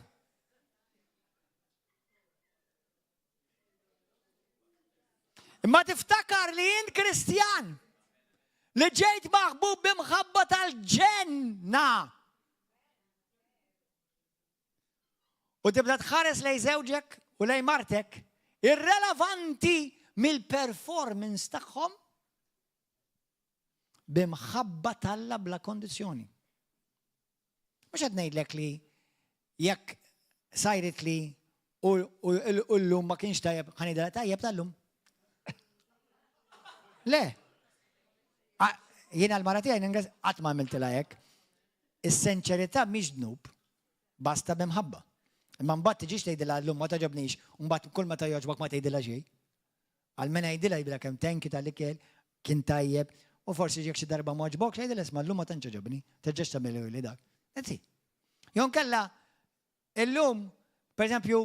Imma tiftakar li jint Kristjan li ġejt maħbub b'imħabba tal-ġenna. U tibda tħares lej żewġek u lej martek irrelevanti mill-performance tagħhom b'imħabba tal-la bla kondizzjoni. Mhux qed ngħidlek li jekk sajret li u llum ma kienx tajjeb ħanidha tajjeb tal-lum. Le. Jiena l-mara tiegħi qatt ma għamiltilha hekk. Is-sinċerità mhix dnub, basta b'imħabba. Imma mbagħad tiġix tgħidilha llum ma taġobnix, u mbagħad kull meta jogħġbok ma tgħidilha xejn. Għalmena jgħidilha jibda kemm tenki tal-ikel kien tajjeb u forsi jekk xi darba ma ġbok jgħidilha isma' llum ma tantx ġobni, terġax tagħmel li dak. Inti. Jew kellha illum pereżempju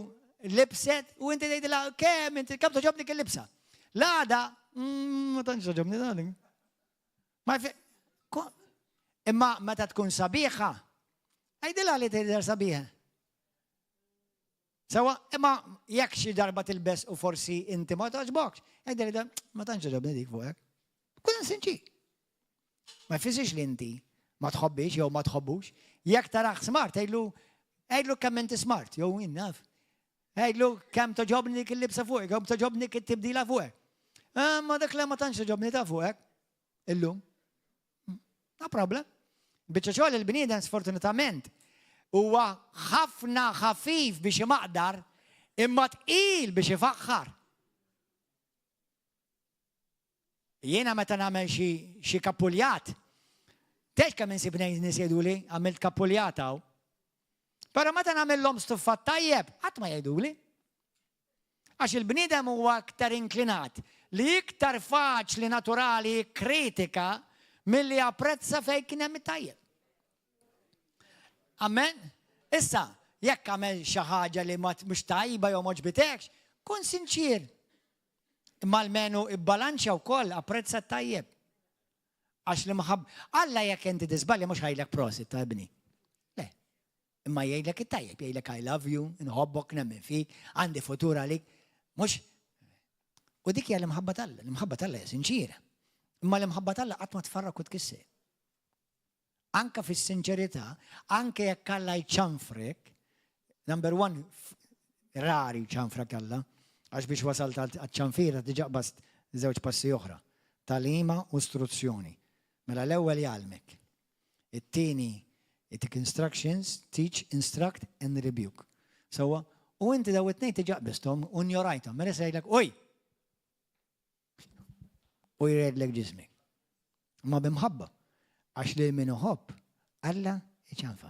libset u inti tgħidilha kemm inti kemm toġobni kien libsa. L-għada ma tantx toġobni darling. Imma meta tkun sabiħa, għajdilha li tidher sabiħa. Sewa, imma jekk xi darba tilbes u forsi inti ma toġbokx, għajdilha ma tantx ġobni dik fuqek. Kun sinċi. Ma jfissirx li inti ma tħobbix jew ma tħobbux. Jekk taraħ smart, għajdlu kemm inti smart, jew innaf. Għajdlu kemm toġobni dik il-libsa fuqek, jew toġobni dik it-tibdila fuqek. Ma dak li ma tantx toġobni ta' fuqek. Illum. No problem. Biċċa xogħol il-bniedem sfortunatament huwa ħafna ħafif biex imaqdar imma tqil biex ifaħħar. Jiena meta nagħmel xi kappuljat, tex kemm insib nies jgħiduli għamilt kappuljat hawn. Però meta nagħmilhom stuffat tajjeb, qatt ma jgħiduli. Għax il-bniedem huwa aktar inklinat li iktar faċli naturali kritika milli apprezza fejn kien hemm it-tajjeb. Amen? Issa, jekk għamel xi ħaġa li mhux tajba jew ma ġbitekx, kun sinċir. Imma almenu ibbalanċja wkoll apprezza t-tajjeb. Għax li maħab, Alla jekk inti tiżbalja mhux ħajlek prosit ta' ibni. Le. Imma jgħidlek it-tajjeb, jgħidlek I love you, inħobbok, nemmen fik, għandi futur għalik. Mhux. U dik hija l-imħabba Alla, l-imħabba Alla hija sinċira. Imma l-imħabba Alla qatt ma tfarrak u tkisser. Anka fis-sinċerità, anke jekk Alla jċanfrek, number one, rari jċanfrek Alla, għax biex wasalt għal-ċanfira tiġaqbas żewġ passi oħra. Talima u istruzzjoni. Mela l-ewwel jgħalmek. It-tieni itik instructions, teach, instruct and rebuke. Sewwa, u inti daw it-tnejn tiġaqbisthom u njorajthom. Mela se jgħidlek, oj! U jgħidlek ġismek. Ma bimħabba. Għax li min uħobb, Alla iċanfa.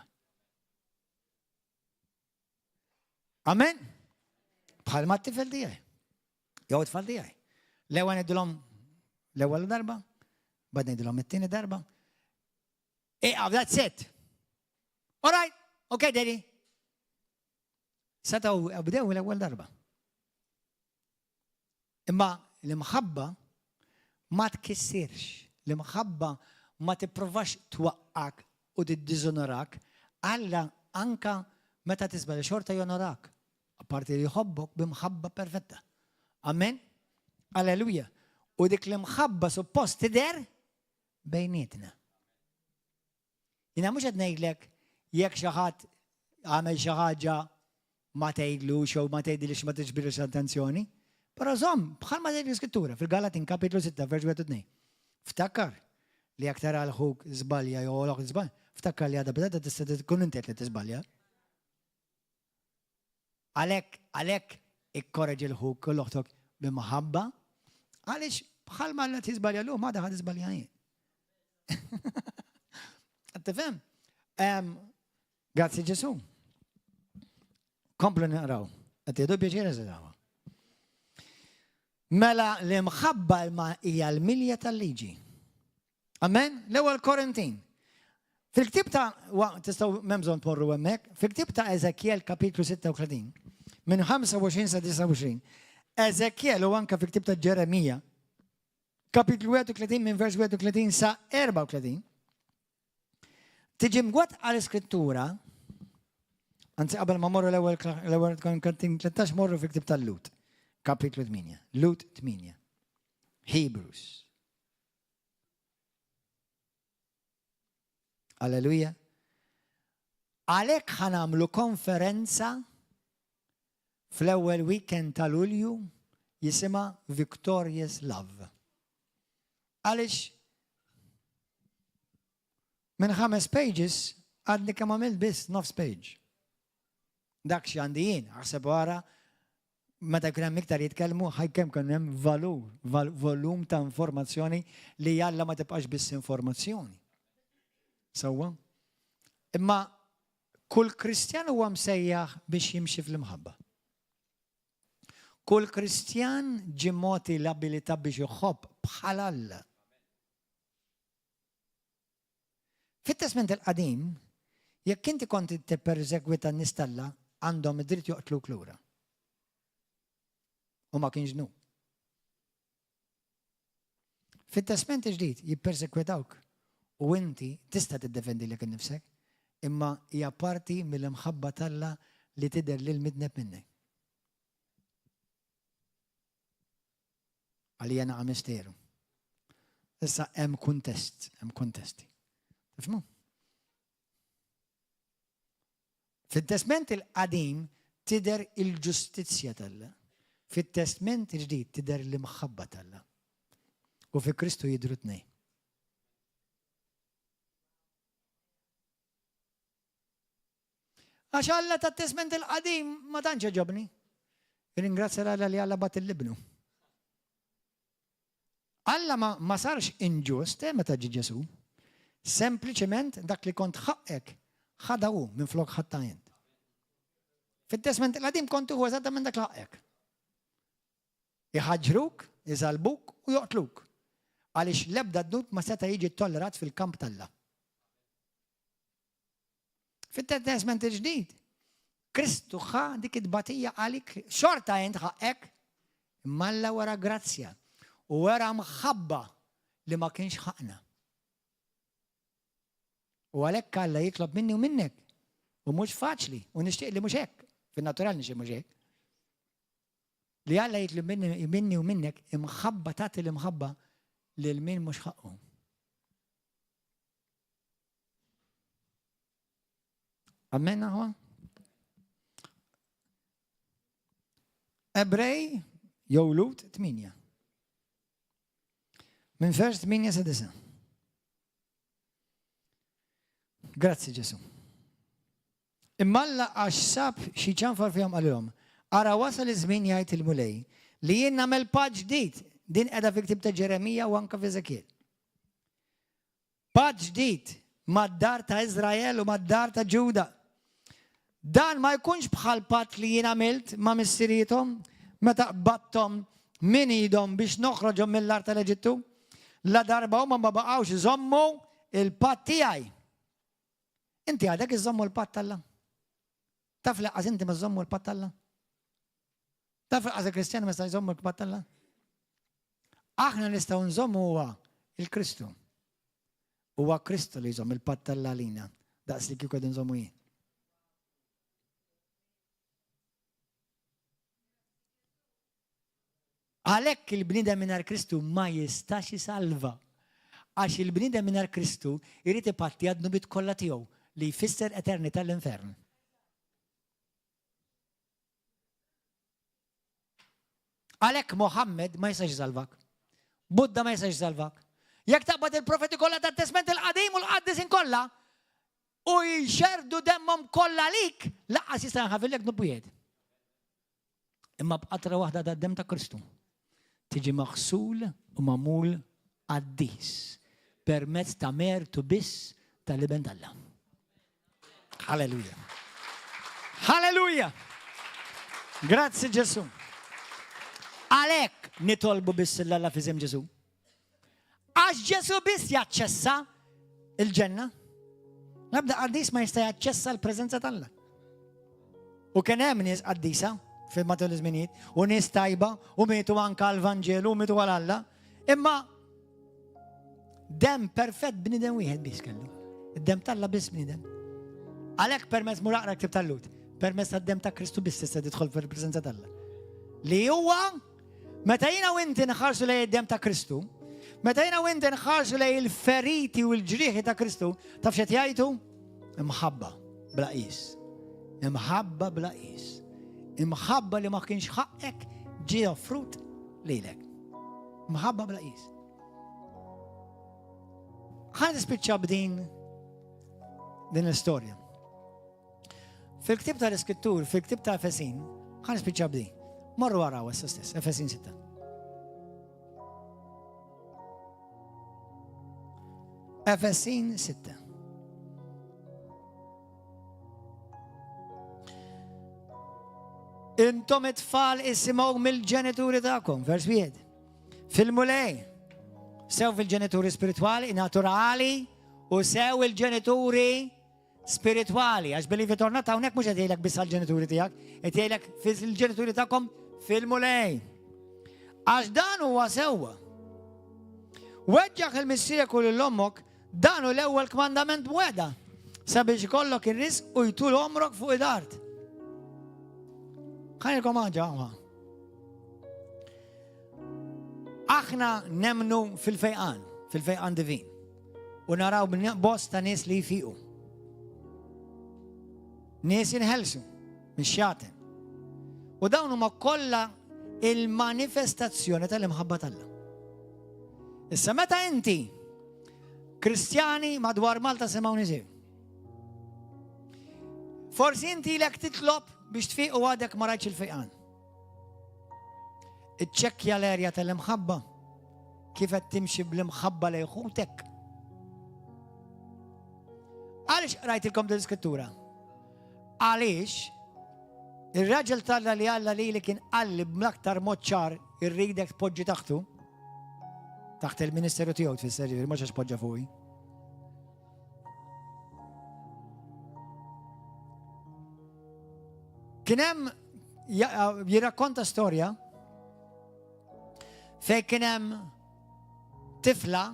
Amen? Bħal ma t-tifel tijaj. Jow t-fall tijaj. L-ewel nidilom l-ewel darba, bad nidilom it-tini darba. That's it. All right, okay, daddy. Sataw bdew l-ewel darba. Imma l-imħabba ma tkissirx. L-imħabba ma tipprovax twaqqak u tiddiżonorak, Alla anka meta tisbel xorta jonorak. Apparti li jħobbok bimħabba perfetta. Amen? Alleluja. U dik li mħabba suppost tidher bejnietna. Jina mhux qed ngħidlek jekk xi ħadd għamel xi ħaġa ma tgħidlux jew ma tgħidilix ma tiġbirx attenzjoni. Però żomm bħal ma tgħid l-Iskrittura fil-Galatin kapitlu 6 vers 2. Ftakkar li jekk tara l-ħuk żbalja jew l-oħ żbalja, ftakkar li għadha bdeda tista' tkun inti li tiżbalja. Għalhekk ikkoreġi l-ħuk u l-oħtok b'imħabba għaliex bħal ma l tiżbalja l-hum għadha ħad iżbalja jien. Tifhem? Grazzi Ġesu. Komplu naqraw. Qed jgħidu pjaċir eżaw. Mela l-imħabba hija l-milja tal-liġi. Amen? L-ewwel Korintin. Fil-ktib ta' tistgħu m'hemm bżonn tmorru hemmhekk, fil-ktib ta' Eżekjel kapitlu 36 minn 25 sa 29. Eżekjel u anke fil-ktib ta' Ġeremija kapitlu 31 minn vers 31 sa 34. Tiġi mgwad għal-iskrittura, anzi qabel ma morru l-ewwel Korintin 13 morru fil-ktib tal-Lut. Kapitlu 8. Lut 8. Hebrews. Alleluja. Għalhekk ħanamlu konferenza fl-ewwel weekend ta' Lulju jisimha Victorious Love. Għaliex minn 5 pages għadni kemm għamilt biss nofs page. Dak xi għandi jien, ħaseb wara meta kien hemm iktar jitkellmu ħajkemm kien hemm volum ta' informazzjoni li jalla ma tibqax biss informazzjoni. Sewwa? Imma kull Kristjan huwa msejjaħ biex jimxi fl-imħabba. Kull Kristjan ġie mogħti l-abilità biex iħobb bħal Alla. Fit-Testament il-Qadim, jekk inti konti tippersegwita n-nies tal-Alla, għandhom id-dritt joqtluk lura. U ma kienx nu. Fit-Testament il-ġdid jippersekwitawk u inti tista' tiddefendi lek innifsek, imma hija parti mill-imħabba tal-Alla li tidher lil midneb minnek. Għalija naqa' misteru. Issa hemm kuntesti. Tifhmu? Fit-Testament il-qadim tidher il-ġustizzja tal-Alla. Fit-Testament il-ġdid tidher l-imħabba tal-Alla. U fi Kristu jidhru tnejn. Għax Alla tat-Testament il-qadim ma tantx ġobni. Ringrazzja Alla li Alla bat il-libnu. Alla ma sarx inġust meta ġie Ġesu. Sempliċement dak li kont ħaqek ħadaw minn flok ħatta int. Fit-Testament il-qadim kont hu eżattament dak ħaqek. Iħaġruk, iżalbuk u joqtluk. Għaliex l-ebda dnub ma seta' jiġi tollerat fil-kamp tal-Alla. Fit-Testament il-ġdid, Kristu ħa dik id-batija għalik xorta jent ħaqek imma Alla wara grazzja u wara mħabba li ma kienx ħaqna. U għalhekk Alla jitlob minni u minnek. U mhux faċli, u nixtieq li mhux hekk. Fin-natural nixtieq mhux hekk. Li Alla jitlob minni u minnek imħabba tagħti l-imħabba lil min mhux ħaqqu. Amen aħwa? Ebrej jew Lut 8. Minn vers 8 sa 9. Grazzi Ġesu. Imma Alla għax sab xi ċanfar fihom qalilhom. Ara wasal iż-żmien jgħid il-mulej li jien nagħmel paġ ġdid din qiegħda fi ktieb ta' Ġeremija u anke f'Eżekiel. Paġ ġdid mad-dar ta' Iżrael u mad-dar ta' Ġuda. Dan ma jkunx bħal patt li jien għamilt ma' missiriethom meta qbadthom min idhom biex noħroġhom mill-art tal-Eġittu. La darba huma ma baqgħux iżommu il-patt tiegħi. Inti għadek iżommu l-patt tal-Alla. Taf li qas inti ma żommu l-patt tal-Alla? Taf li qas il-Kristjani ma jista' jżommu l-patt tal-Alla? Aħna nistgħu nżommu huwa il-Kristu. Huwa Kristu li jżomm il-patt tal-Alla lina. Daqs li kieku qegħdin nżommu jien. Għalhekk il-bniedem mingħajr Kristu ma jistax jisalva. Għax il-bniedem mingħajr Kristu jrid ipatti għad-nubit kollha tiegħu li jfisser eternità l-infern. Għalhekk Mohammed ma jistax jisalvak. Buddha ma jistax jisalvak. Jekk taqbad il-profeti kollha tat-Testament il-qadim u l-qaddisin kollha u jxerdu demmhom kollha lik, laqqas jista' jinħafillek nubbijiet. Imma b'qatra waħda tad-dem ta' Kristu tiġi maħsul u magħmul qaddis permezz ta' mertu biss tal-iben tal-Alla. Halleluja. Halleluja. Grazzi Ġesu. Għalhekk nitolbu biss l-Alla f'isem Ġesu. Għax Ġesu biss jaċċessa il-ġenna. Nabda qaddis ma jista' jaċċessa l-preżenza tal-Alla. U kien hemm nies qaddisa fil-matul iż-żminijiet, u nies tajba, u mietu anke għall-Vanġelu, u mietu għal-Alla. Imma dem perfett bniedem wieħed biss kellu. Id-dem tal-Alla biss bniedem. Għalhekk permezz muraqra ktib tal-Lut, permezz tad-dem ta' Kristu biss tista' tidħol fil-preżenza tal-Alla. Li huwa meta jiena u inti nħarsu lejn id-dem ta' Kristu, meta jiena u inti nħarsu lejn il-feriti u l-ġrieħi ta' Kristu, taf x'qed jgħidu? Imħabba bla qis. Imħabba bla qis. Imħabba li ma kienx ħaqek ġie offrut lilek. Imħabba bla qis. Ħan nispiċċa b'din l-istorja. Fil-ktib tal-Iskrittur, fil-ktib ta' Efesin, ħan nispiċċa b'din. Morru waraw issa stess, Efesin 6. Efesin 6. Intom it-tfal isimgħu mill-ġenituri tagħkom, vers wieħed. Fil-mulej, sew fil-ġenituri spirituali, naturali, u sew il-ġenituri spirituali. Għax billi fitorna ta' hawnhekk mhux qed jgħidlek biss għall-ġenituri tiegħek, qed jgħidlek fil-ġenituri tagħkom fil-mulej. Għax dan huwa sewwa. Weġġaħ il-missierek u lill-ommok dan hu l-ewwel kmandament b'weda sabiex ikollok ir-risq u jtul omrok fuq id-art. Ħajkom ħaġa. Aħna nemnu fil-fejqan divin. U naraw bosta nies li jfiqu. Nies jinħelsu, mix-xaten. U dawn huma kollha il-manifestazzjoni tal-imħabba tal-Alla. Issa meta inti Kristjani madwar Malta semgħuni sew. Forsi inti lek titlob biex tfiq u għadek ma rajtx il-fejqan. Iċċekkja l-erja tal-imħabba kif qed timxi bl-imħabba lejn ħutek. Għaliex rajtilkom dil-Iskrittura? Għaliex ir-raġel tal-Alla li Alla li kien qalli bl-aktar mod ċar irridek tpoġġi taħtu taħt il-ministeru tiegħu tfisser ġifieri mhux għax poġġa fuqi. Kien hemm jirrakkonta storja fejn kien hemm tifla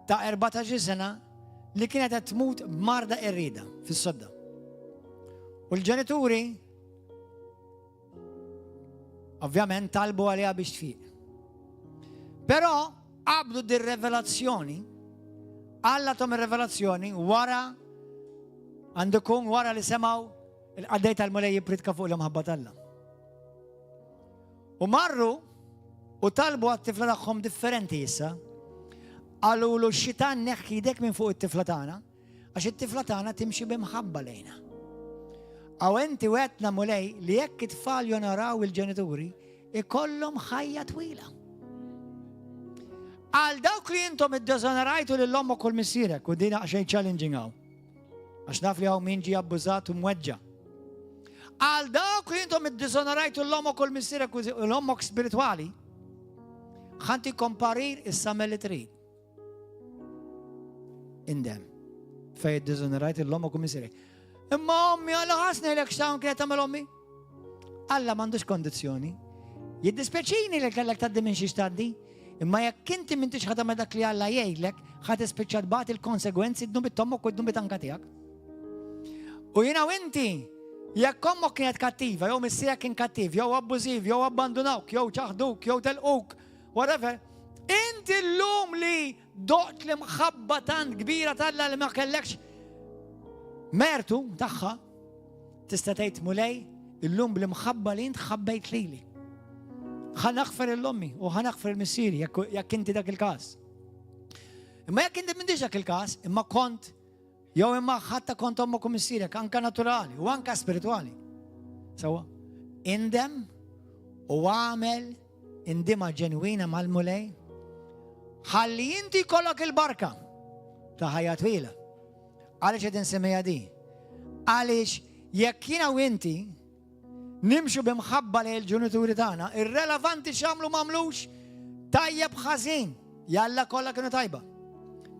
ta' 14 sena li kienet qed tmut b'marda irrida fis-sodda. U l-ġenituri ovvjament talbu għaliha biex tfiq. Però qabdu dir-revelazzjoni, Alla tom ir-revelazzjoni wara għandukun wara li semgħu il-qaddej tal-mulej jipritka fuq l-imħabba tal-Alla. U marru u talbu għat-tifla tagħhom differenti issa. Għalulu x-xitan neħħi jdek minn fuq it-tifla tagħna għax it-tifla tagħna timxi b'imħabba lejna. Aw enti wetna mulej li jekk it-tfal jonaraw il-ġenituri ikollhom ħajja twila. Għal dawk li intom id-deżonerajtu lill-ommok u l-missierek u dina xejn challenging għaw. Għax naf li għaw min ġi abbużat u mweġġa. Għal dawk li intom id-deżonerajtu l-ommok u l-missierek u l-ommok spirituali, ħanti komparir issa melli trid. Indem. Fej id-deżonerajtu l-ommok u l-missierek. Imma ommi għalla ħasni l-ek xtawn kienet għamil ommi. Alla mandux kondizjoni. Jiddispjaċini li kellek taddi minn xiex taddi. Imma jekk inti m'intix ħadam dak li Alla jgħidlek, ħad ispiċċa tbagħt il-konsegwenzi ddum bit-tommok u ddum bit-anka tiegħek. U jiena u inti Jekk ommok kienet kattiva, jew missiek kien kattiv, jew abbużiv, jew abbandunawk, jew ċaħduk, jew telquk, whatever, inti llum li doqt li mħabba tant kbira talla li ma kellekx mertu tagħha, tista' tgħid mulej, illum bli mħabba li int ħabbejt lili. ħanaħfer l-ommi u ħanaħfer il-missieri jekk inti dak il-każ. Imma jekk inti m'intix dak il-każ, imma kont jew imma ħatta kont ommok u missierek anka naturali u anka spirituali. Sewa, indem u għamel indima ġenwina mal-mulej ħalli inti kollok il-barka ta' ħajja twila. Għaliex qed insemmija di? Għaliex jekk jiena u inti nimxu bimħabba li l-ġenituri tagħna, irrelevanti x'għamlu m'għamlux, tajjeb ħażin, jalla kollha kienu tajba.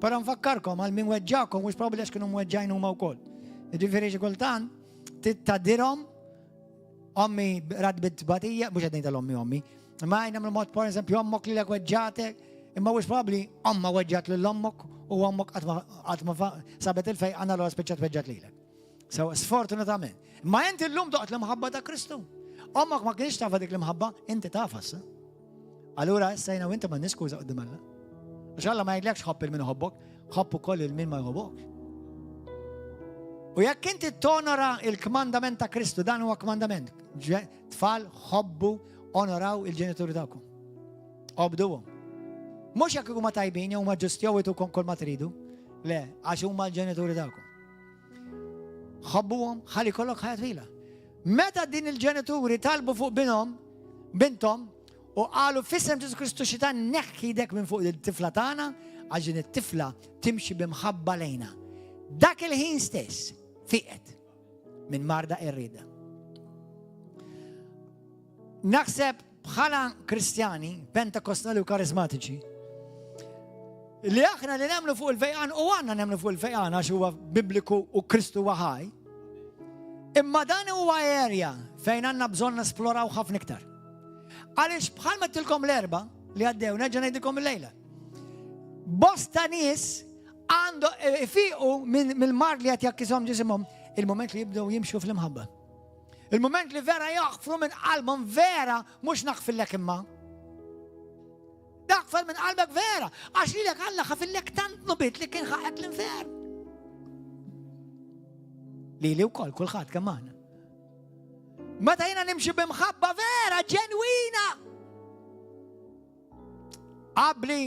Però nfakkarkom għal min weġġakom mhux probabbli għax kienu mweġġajn huma wkoll. Jiġifieri xi kultant tittadirhom ommi radbit batija, mhux qed ngħid tal-ommi, imma nagħmlu mod per eżempju ommok lilek weġġatek, imma mhux probabbli omma weġġat lil ommok u ommok qatt ma sabet il-fejqan allura spiċċat weġġat lilek. So sfortunatament. Ma inti llum doqt l-imħabba ta' Kristu. Ommok ma kienx tafa dik l-imħabba, inti tafas. Allura issa jiena u inti ma niskuża qudiem Alla. Għax Alla ma jgħidlekx ħobb il-min iħobbok, ħobb ukoll il-min ma jħobbok. U jekk inti tonora il-kmandament ta' Kristu, dan huwa kmandament. Tfal ħobbu onoraw il-ġenituri tagħkom. Obduhom. Mhux jekk huma tajbin jew ma ġusti jew itukom kull ma tridu. Le, għax huma l-ġenituri tagħkom. ħobbuhom ħalli kollok ħajja twila. Meta din il-ġenituri talbu fuq bintom u qalu f'isem Ġesu Kristu xitan neħħi dek minn fuq il-tifla tagħna għax din it-tifla timxi bimħabba lejna. Dak il-ħin stess fiqet minn marda irrida. Naħseb bħala Kristjani, Pentekostali u Karizmatiċi, li aħna li nemlu fuq il-fejqan u għanna nemlu fuq il-fejqan għax huwa bibliku u Kristu huwa ħaj, imma dan huwa area fejn għandna bżonn nesploraw ħafna iktar. Għaliex bħal mettilkom l-erba li għaddew, neġa' ngħidilkom il-lejla. Bosta nies għandu ifiqu mill-mar li qed jakkishom ġisimhom il-moment li jibdew jimxu fl-imħabba. Il-moment li vera jaħfru minn qalbhom vera mhux naħfillek imma. Daqfel minn qalbek vera, għax li lek Alla ħafillek tant nubit li kien ħaqek l-infern. Li wkoll kulħadd kemm aħna. Meta jiena nimxi bimħabba vera, ġenwina. Qabli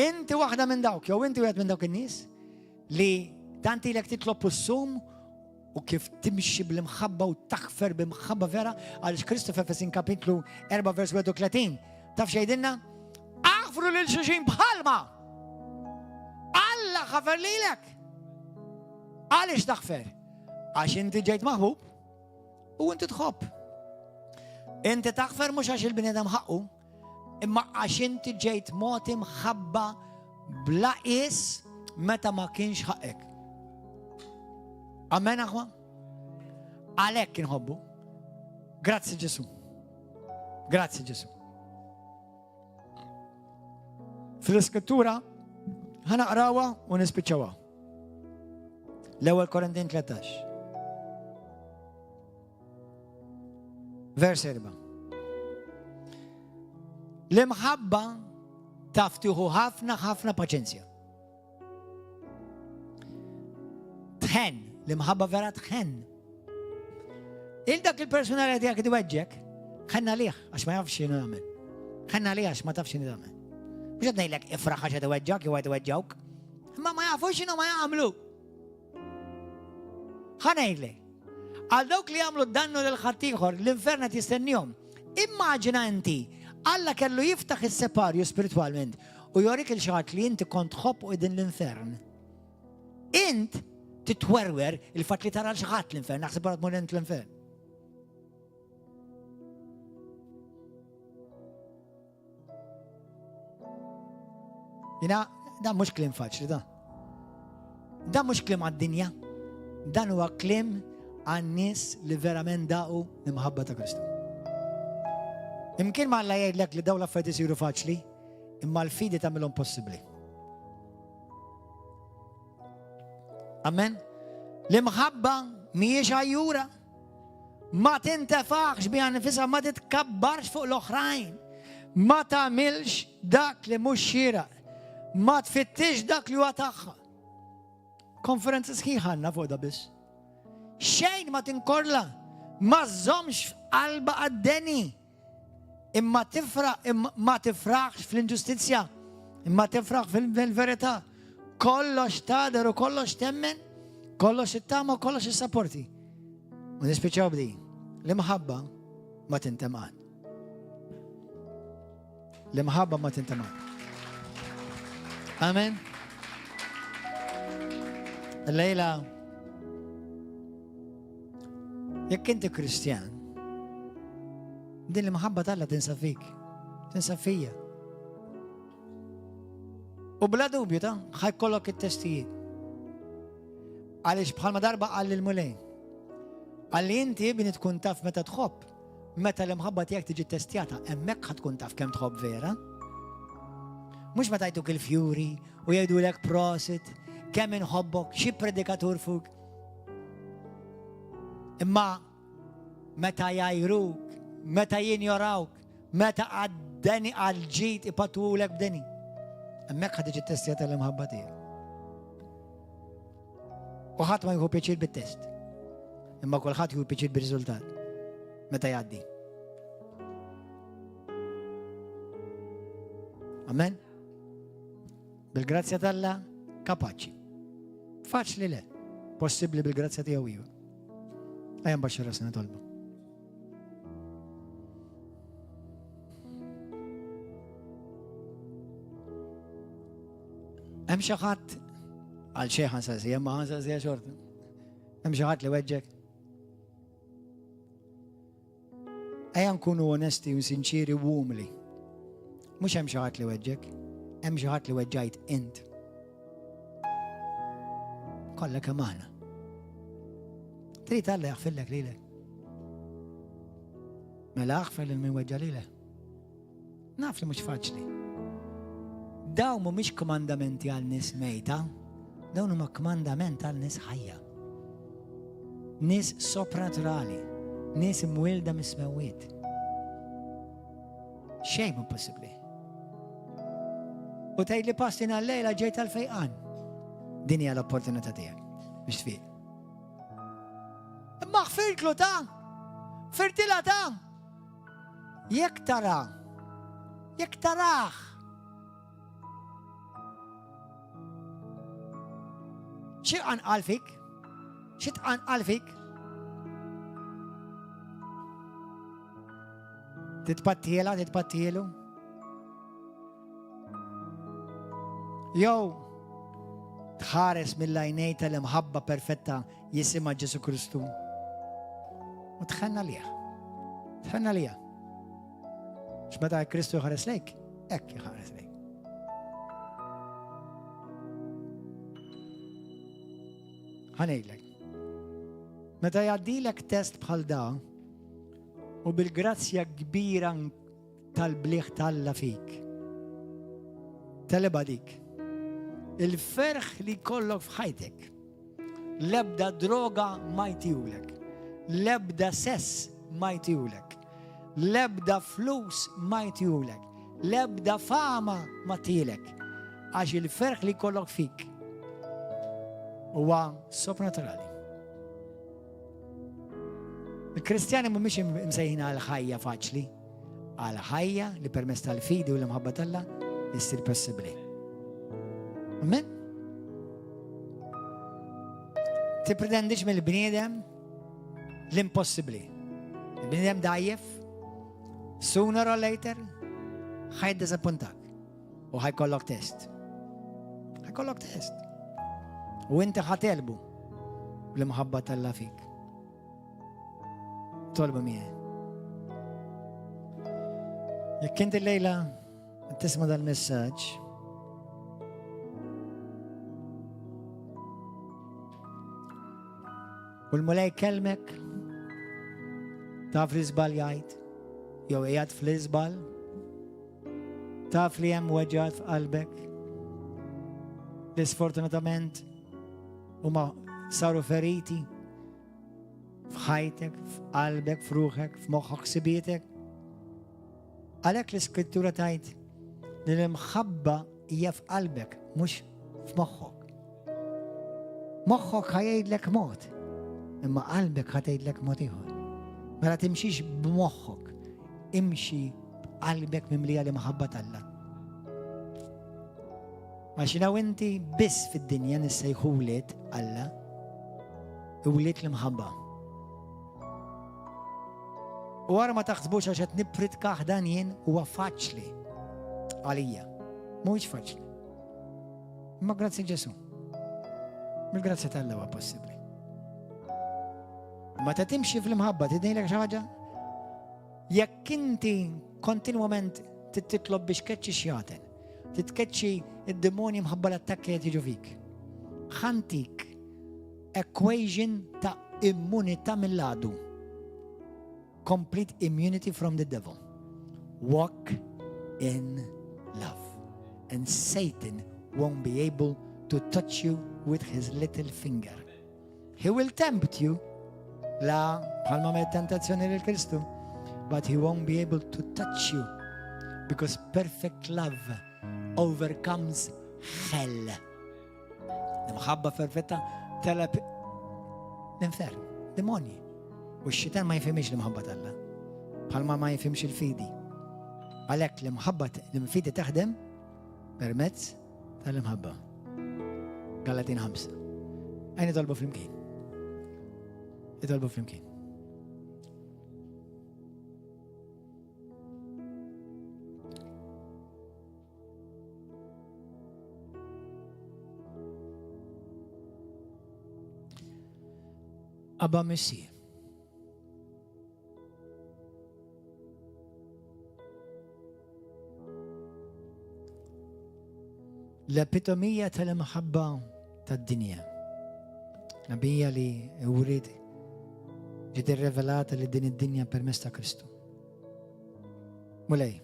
inti waħda minn dawk, jew inti wieħed minn dawk in-nies li tant ilek titlob is-sum u kif timxi bl-imħabba u taħfer bimħabba vera, għaliex Kristu f'Efesin kapitlu 4 vers 31, taf xejdilna? Aħfru lil xulxin bħalma. Alla ħafer lilek. Għaliex taħfer? Għax inti ġejt maħbub u inti tħobb. Inti taħfer mhux għax il-bniedem ħaqqu, imma għax inti ġejt moti mħabba bla qis meta ma kienx ħaqek. Amen aħwa? Għalhekk inħobbu. Grazzi Ġesu. Grazzi Ġesu. Fil-iskrittura ħanaqrawha u nispiċċawha. L-ewwel Korintin 13. Vers 4. L-imħabba taftiħu ħafna paċenzja. Tħen, l-imħabba vera tħen. Il-dak il-persuna li għedijak id-weġġek, ħenna liħ, għax ma jafx xinu jagħmel. Ħenna liħ għax ma tafx xinu jagħmel. Mux għed nejlek ifraħ għax id-weġġak, jew id-weġġawk. Ma jafux xinu ma jagħmlu. Ħanejlek. Għal dawk li jagħmlu dannu l-ħaddieħor l-infern qed jistennihom. Immaġina inti Alla kellu jiftaħ is-separju spiritualment u jorik il-xaħat li inti kont ħobb u din l-infern. Int titwerwer il-fatt li tara l-xaħat l-infern, naħseb għad mur int l-infern. Jina, dan mux klim faċli, da. Dan mux klim għad-dinja. Dan huwa klim għan-nies li verament daqu l-imħabba ta' Kristu. Imkien ma Alla jgħidlek li daw l-affarijiet isiru faċli, imma l-fidi tagħmilhom possibbli. Amen. L-imħabba mhijiex għajjura, ما تنتفعش بها نفسها، ما تتكبرش فوق الآخرين، ما تعملش داك اللي مش شيرة، ما تفتش داك اللي واتاخا. كونفرنس صحيحة لنا فوق ده بس. شيء ما تنكرلا، ما تزومش في قلب الدني. إما تفرح ما تفرحش في الانجستيسيا، إما تفرح في الفيريتا. كلش تقدر وكلش تمن، كلش تتعمل وكلش سبورتي. ونسبيتشاو بدي المحبة ما تنتمعن، المحبة ما تنتمعن. آمين. الليلة يك أنت كريستيان، دي المحبة تلا تنسى فيك، تنسى فيا. وبلا دوبيو خاي كلك التستيين. عليش بحال ما دار بقى على المولين. قال لي انت ابني تكون تاف متى تخوب، متى المحبة تياك تجي تستياتها، امك حتكون تاف كم تخوب فيرا. مش متى يتوك الفيوري ويدوا لك براست كم نحبك شي بريديكاتور فوق. اما متى يايروك، متى ينيراوك، متى عدني الجيت يبطوا لك بدني، امك حتجي تستياتها المحبة تياك. وخاط ما يهو بيشيل بالتست، اما كل خاط يهو بيشيل بالريزولتات متى يعدي. امين. بالجرازيا تالا كاباتشي فاتش لا possibile بالجرازيا تياويو ايام بشر سنة طلبه. ام شخات على الشيخ اساسي اما اساسي شرط ام شخات لوجهك ايام كونوا ونستي وسنشيري ووملي، مش ام شخات لوجهك، ام شخات لوجهيت انت. قال لك امانه تريد الله يغفر لك ليلة، ما لا اغفر لمن وجه ليلة نافل مش فاتشلي. داومو مش كوماندامنتي على الناس ميتة، داومو كوماندامنت على الناس حية، ناس سوبراتورالي، ناس مولدة مسمويت. شيء مو بوسيبلي. وتايد لي باستينا الليلة جيت الفيقان دنيا الأوبورتونيتا ديالك مش تفيق. ما غفرت له تا فرت لها تا يكتراخ شيء عن ألفك شيء عن ألفك تتبتيله يو تخارس من لعينيتا المحبة بيرفكتا يسمى جيسو كريستو وتخلنا ليها مش بدأ كريستو يخارس ليك اك يخارس ليك. هنيلك متى يعدي لك تيست بحال دا وبالجراتسيا كبيرة تالبليغ تالا فيك تلباديك الفرخ اللي كلك في حياتك، لبدا دروغا ما يتيولك، لبدا سس ما يتيولك، لبدا فلوس ما يتيولك، لبدا فاما ما تيلك، عشان الفرخ اللي كلك فيك هو سوبرناتورالي. الكريستياني مش مسيحين على حية فاتشلي، على حية اللي برمست الفيدي ولا محبة الله يصير بسبلي. أمين. تبردندش من البني آدم الامبوسيبلي. البني آدم ضعيف sooner or later هاي ديسابونتك وهيكولك تيست وانت هتطلبه لمحبة الله فيك. طلبه مين؟ يك انت الليلة تسمع ذا المساج والملاي يكلمك تعرف الزبال جايت يو ايات في الزبال تعرف لي ام وجهات في قلبك ديسفورتوناتامنت وما صاروا فريتي في حياتك، في قلبك، في روحك، في مخك، سبيتك. عليك السكريبتورة تايت المخبى هي في قلبك مش في مخك. مخك هيعيد لك موت، اما قلبك هتعيد لك موت. ما تمشيش بمخك، امشي بقلبك مملية لمحبة الله. عشان لو انت بس في الدنيا نسي وليت الله وليت المحبة وارا ما تخزبوش عشان نبرد كاحدانين هو فاتشلي عليا مش فاتشلي. ما grazie Gesù, مش grazie الله هو possibly. ما تمشي في المحبة تدني لك حاجة ياك انت كونتينومنت تطلب بشكتش شياطين تتكتشي الدموني محبة للتكة تيجوا فيك. خانتيك equation تا immunity من العدو. Complete immunity from the devil. Walk in love. And Satan won't be able to touch you with his little finger. He will tempt you. لا palma me tentazione del Cristo. But he won't be able to touch you. Because perfect love overcomes hell. المحبة فرفتة تلب الانفيرن ديموني. والشيطان ما يفهمش لمحبة الله بالما ما يفهمش الفيدي. عليك لمحبة المفيدة تخدم برمت المحبة. غلاطين 5. أين يطلبوا في المكين؟ يطلبوا في المكين. أبا مسيح الابيتومية المحبة الدنيا نبيا لي أريد جد الريفلات اللي دين الدنيا permessa Cristo مولاي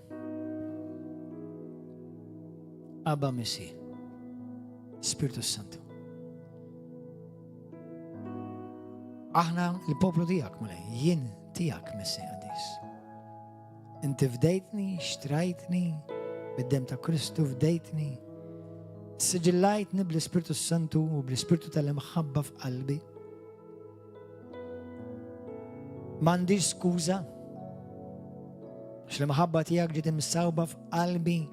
أبا مسيح Spirito Santo احنا البوبلو دياك مولاي ين دياك مسيح أديس انت فديتني اشتريتني بالدم تاع كريستو فديتني سجليتني بالسبيرتو سانتو وبالسبيرتو تاع المحبة في قلبي. ما عنديش سكوزة مش المحبة تياك جدا مساوبة في قلبي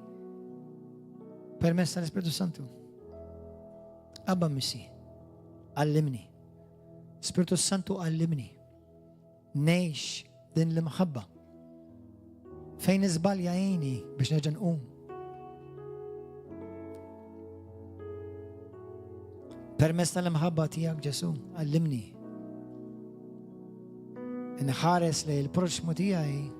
permessa السبيرتو سانتو. أبا مسيح علمني سبيرتو سانتو علمني نعيش دين المحبة. فين زبال يا عيني باش نرجع نقوم. permessa المحبة تياك جسو علمني إن حارس للبروشمو تياي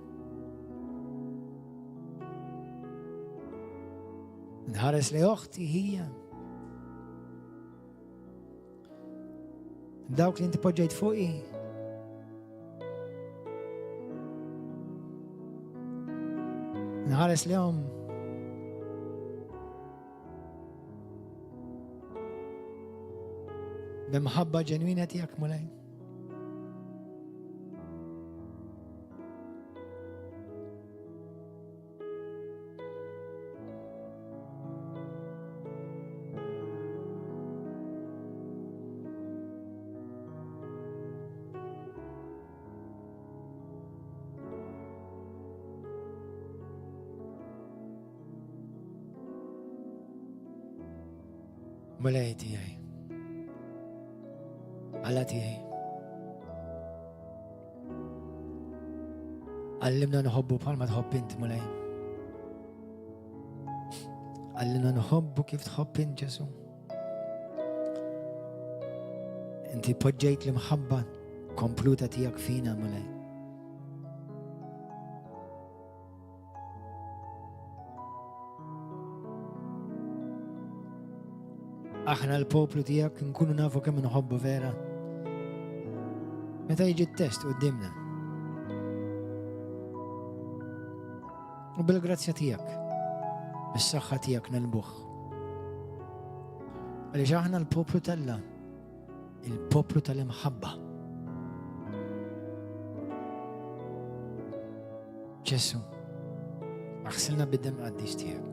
إن حارس لأختي هي داوك اللي انت بوجيت فوقي إن حارس اليوم بمحبة جنوينة تياك مولاي. مولاي تياي على تياي علمنا نحبه بحال ما تحب انت مولاي. علمنا نحبه كيف تحب انت يسوع. انت بوجيت المحبة كومبلوتة تياك فينا مولاي. احنا البوبلو تياك نكونوا نعرفوا كم نحبه فيرا. متى يجي التست قدامنا وبالغراتيا تياك بالصحة تياك نلبخ. وليش احنا البوبلو تلا البوبلو تلا محبة. ġesu, aħsilna bid-dem qaddis tiegħek.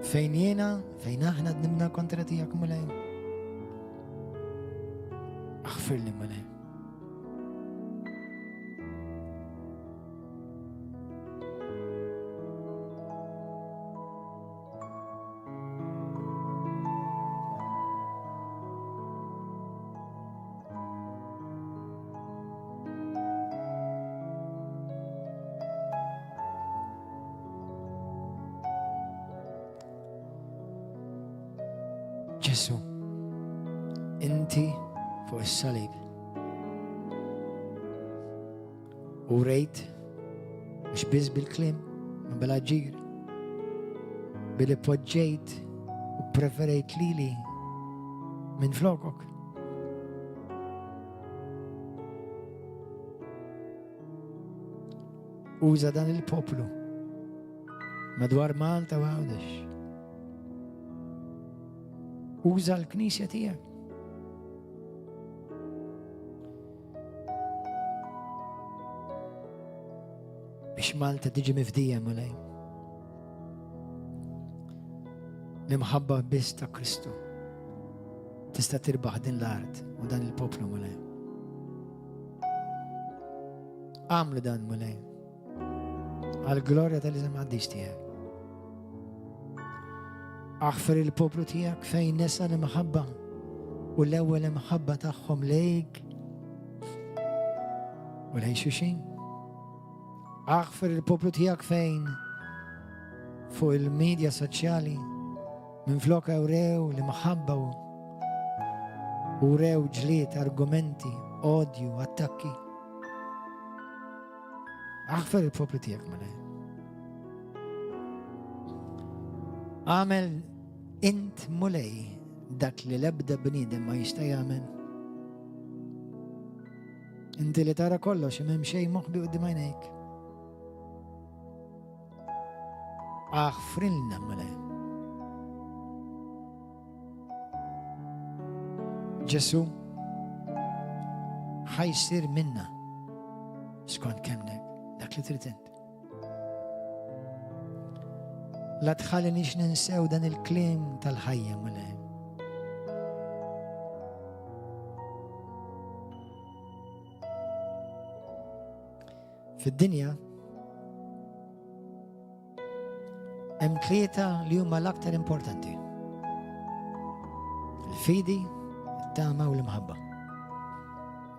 Fejn jiena, fejn aħna dnibna kontra tiegħek mulej. Aħfir li mulej. ġesu, inti fuq is-salib u rejt mhux biss bil-kliem ma bil-aġir billi poġġejt u preferejt lili minn flokok. Uża dan il-poplu madwar Malta u Għawdex. Uża l-Knisja tiegħek. Biex Malta tiġi mifdija mulej. L-imħabba biss ta' Kristu tista' tirbaħ din l-art u dan il-poplu mulej. Għamlu dan mulej. Għal-glorja tal-iżem għaddix tiegħek. Aħfar il-poplu tiegħek fejn nesa l-imħabba u l-ewwel imħabba tagħhom lejk u lejn xulxin. Aħfar il-poplu tiegħek fejn fuq il-medja soċjali minflok ewrew l-imħabba u rew ġlied, argumenti, odju, attakki. Aħfar il-poplu tiegħek mulej. Għamel int mulej dak li l-ebda bniedem ma jista' jagħmel. Inti li tara kollox m'hemm xejn moħbi quddiem għajnejk. Aħfrilna mulej. Ġesu ħajsir minna skont kemmnek dak li trid int. La tħallinix ninsew dan il-kliem tal-ħajja mulej. Fid-dinja hemm tlieta li huma l-aktar importanti. Il-fidi, it-tama u l-imħabba.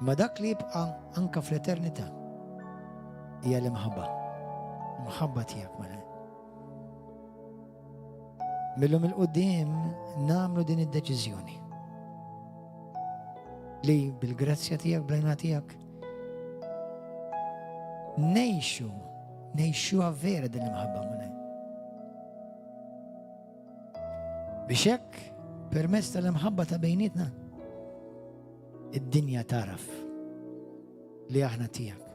Ma dak li jibqa' anka fl-eternità hija l-imħabba. L-imħabba tiegħek mulej. Millum il-qudiem nagħmlu din id-deċiżjoni li bil-grazzja tiegħek bl-għajnuna tiegħek ngħixu vera din l-imħabba mulej. Biex hekk permezz tal-imħabba ta' bejnietna id-dinja taraf li aħna tiegħek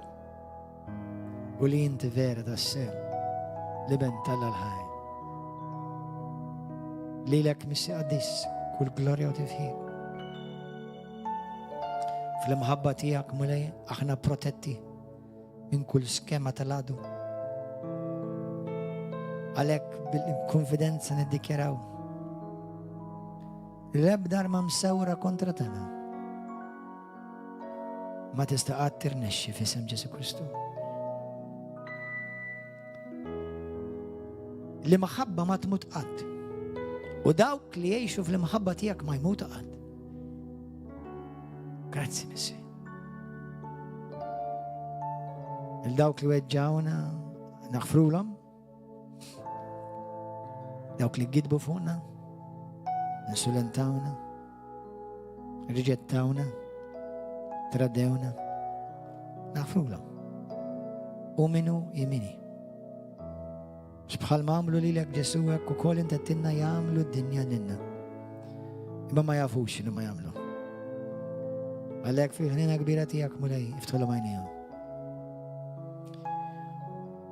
u li inti vera tassew li bent tal-ħaj. Lilek missi qaddis kull glorja u tifħir. Fl-imħabba tiegħek mulej aħna protetti minn kull skema tal-għadu. Għalhekk bil-konfidenza niddikjaraw l-ebda arma msawra kontra tagħna ma tista' qatt tirnexxi f'isem Ġesu Kristu. L-imħabba ma tmut qatt. U dawk li jgħixu fl-imħabba tiegħek ma jmutu qatt. Grazzi Missi. Il-dawk li weġġawna naħfrulhom, dawk li gidbu fuqna, insulentawna, riġettawna, tradewna, naħfrulhom. U minu jimini. Xbħal ma għamlu li l-ek Ġesu hekk ukoll inti tinna jagħmlu d-dinja lilna. Imma ma jafux li ma jagħmlu. Għalhekk fil-ħnina kbira tiegħek mulej iftħolhom għajnejhom.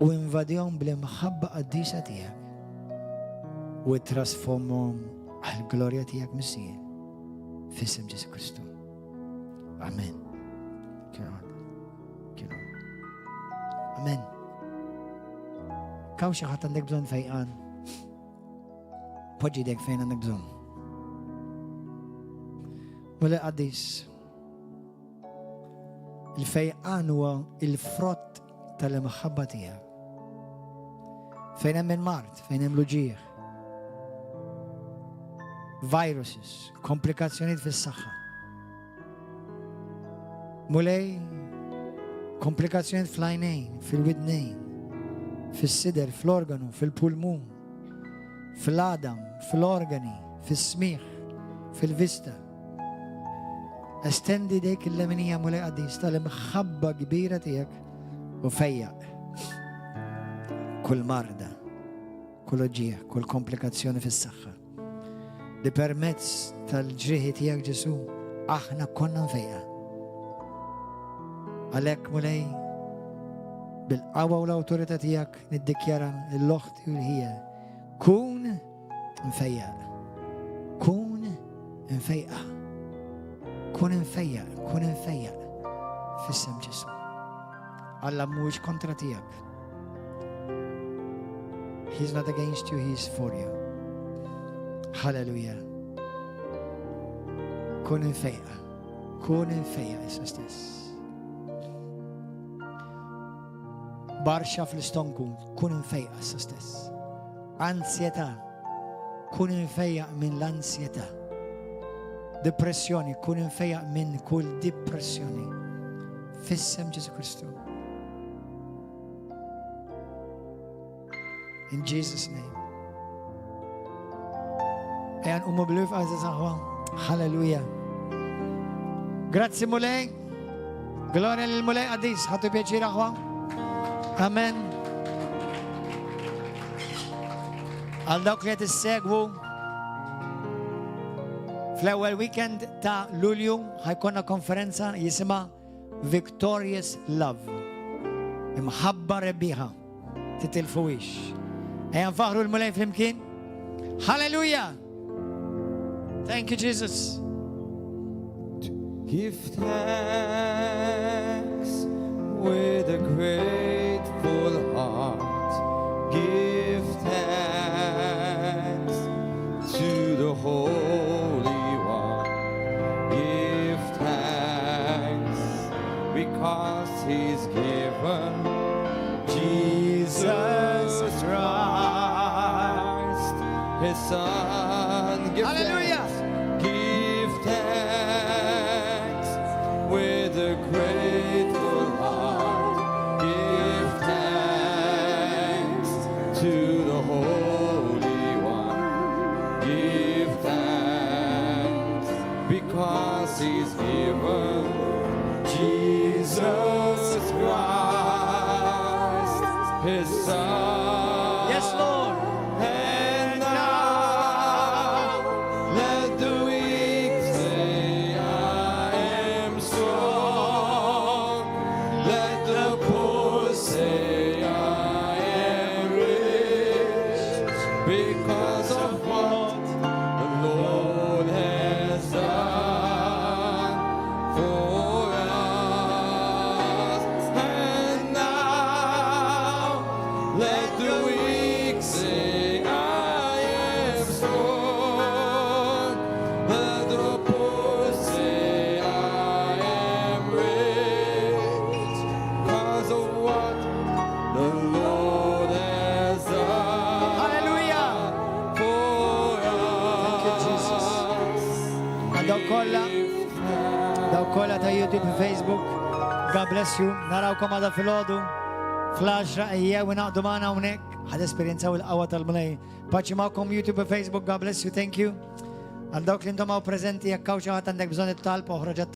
U invadihom bl-imħabba qaddisa tiegħek u trasformhom għall-glorja tiegħek missien f'isem Ġesu Kristu. Amen. Amen. Ikaw siya katandeg bżon fejqan. Poġġi dek fejn għandek bżon. Mula għaddis. Il-fejqan huwa il-frott tal-imħabba tiegħek. Fejn hemm mart, fejn hemm luġieħ. Viruses, komplikazzjonijiet fis-saħħa. Mulej komplikazzjonijiet fl-għajnejn, fil-widnejn, fis-sider, fl-organu, fil-pulmun, fil-għadam, fil-organi, fis-smieħ, fil-vista. Estendi dejk il-leminija mulej għaddis tal-imħabba kbira tiegħek u fejjaq. Kull marda, kull oġieħ, kull komplikazzjoni fis-saħħa. Li permezz tal-ġrieħi tiegħek Ġesu, aħna konna nfejqa. Għalhekk mulej bil-qawwa u l-awtorità tiegħek niddikjara l-oħti u l-ħija. Kun nfejjaq. Kun nfejqa. Kun nfejjaq, kun nfejjaq. Fis-sem Ġesu. Alla mhuwiex kontra tiegħek. He's not against you, he's for you. Hallelujah. Kun infejqa. Kun infejqa issa stess. Barxa fl-istonku, kun infejqa issa stess. Ansjetà. Kun infejqa minn l-ansjetà. Depressjoni, kun infejqa minn kull depressjoni. Fissem Ġesu Kristu. In Jesus' name. Ejan umu bluf għazza saħwa. Halleluja. Grazie mulej. Gloria lil mulej għaddis. Ħattu pjaċir aħwa. Amen. Għal dawk li jtissegwu. Fl-ewwel weekend ta' Lulju ħajkonna konferenza jisima Victorious Love. Imħabba rebbieħa. Titilfuwix. Ejan faħru l-mulej fl-imkien. Hallelujah. Thank you, Jesus. Give thanks with a grateful heart. Give thanks to the Holy One. Give thanks because He's given Jesus Christ, His Son. Give Hallelujah. thanks. Give thanks with a grateful heart. Give thanks to the Holy One. Give thanks because He's given Jesus Christ, His Son. Yes, Lord. And now let the weak say, I am strong. Let the poor say, I am rich because of what the Lord has done for us. And now let the weak say, I am strong. Let the poor say, I am rich because of what the Lord has done Hallelujah. for Thank you, Jesus. us. Daw kolla ta' YouTube u Facebook. God bless you. Narawkom għada fil-ħodu. Fl-10 ejjew naqdu maħna unek. Għad esperienza u l-qawa tal-mulej. Paċi mawkom YouTube u Facebook. God bless you. Thank you. Għal dawk li intom għaw prezenti jekkaw xaħat għandek bżon it-talp uħroġat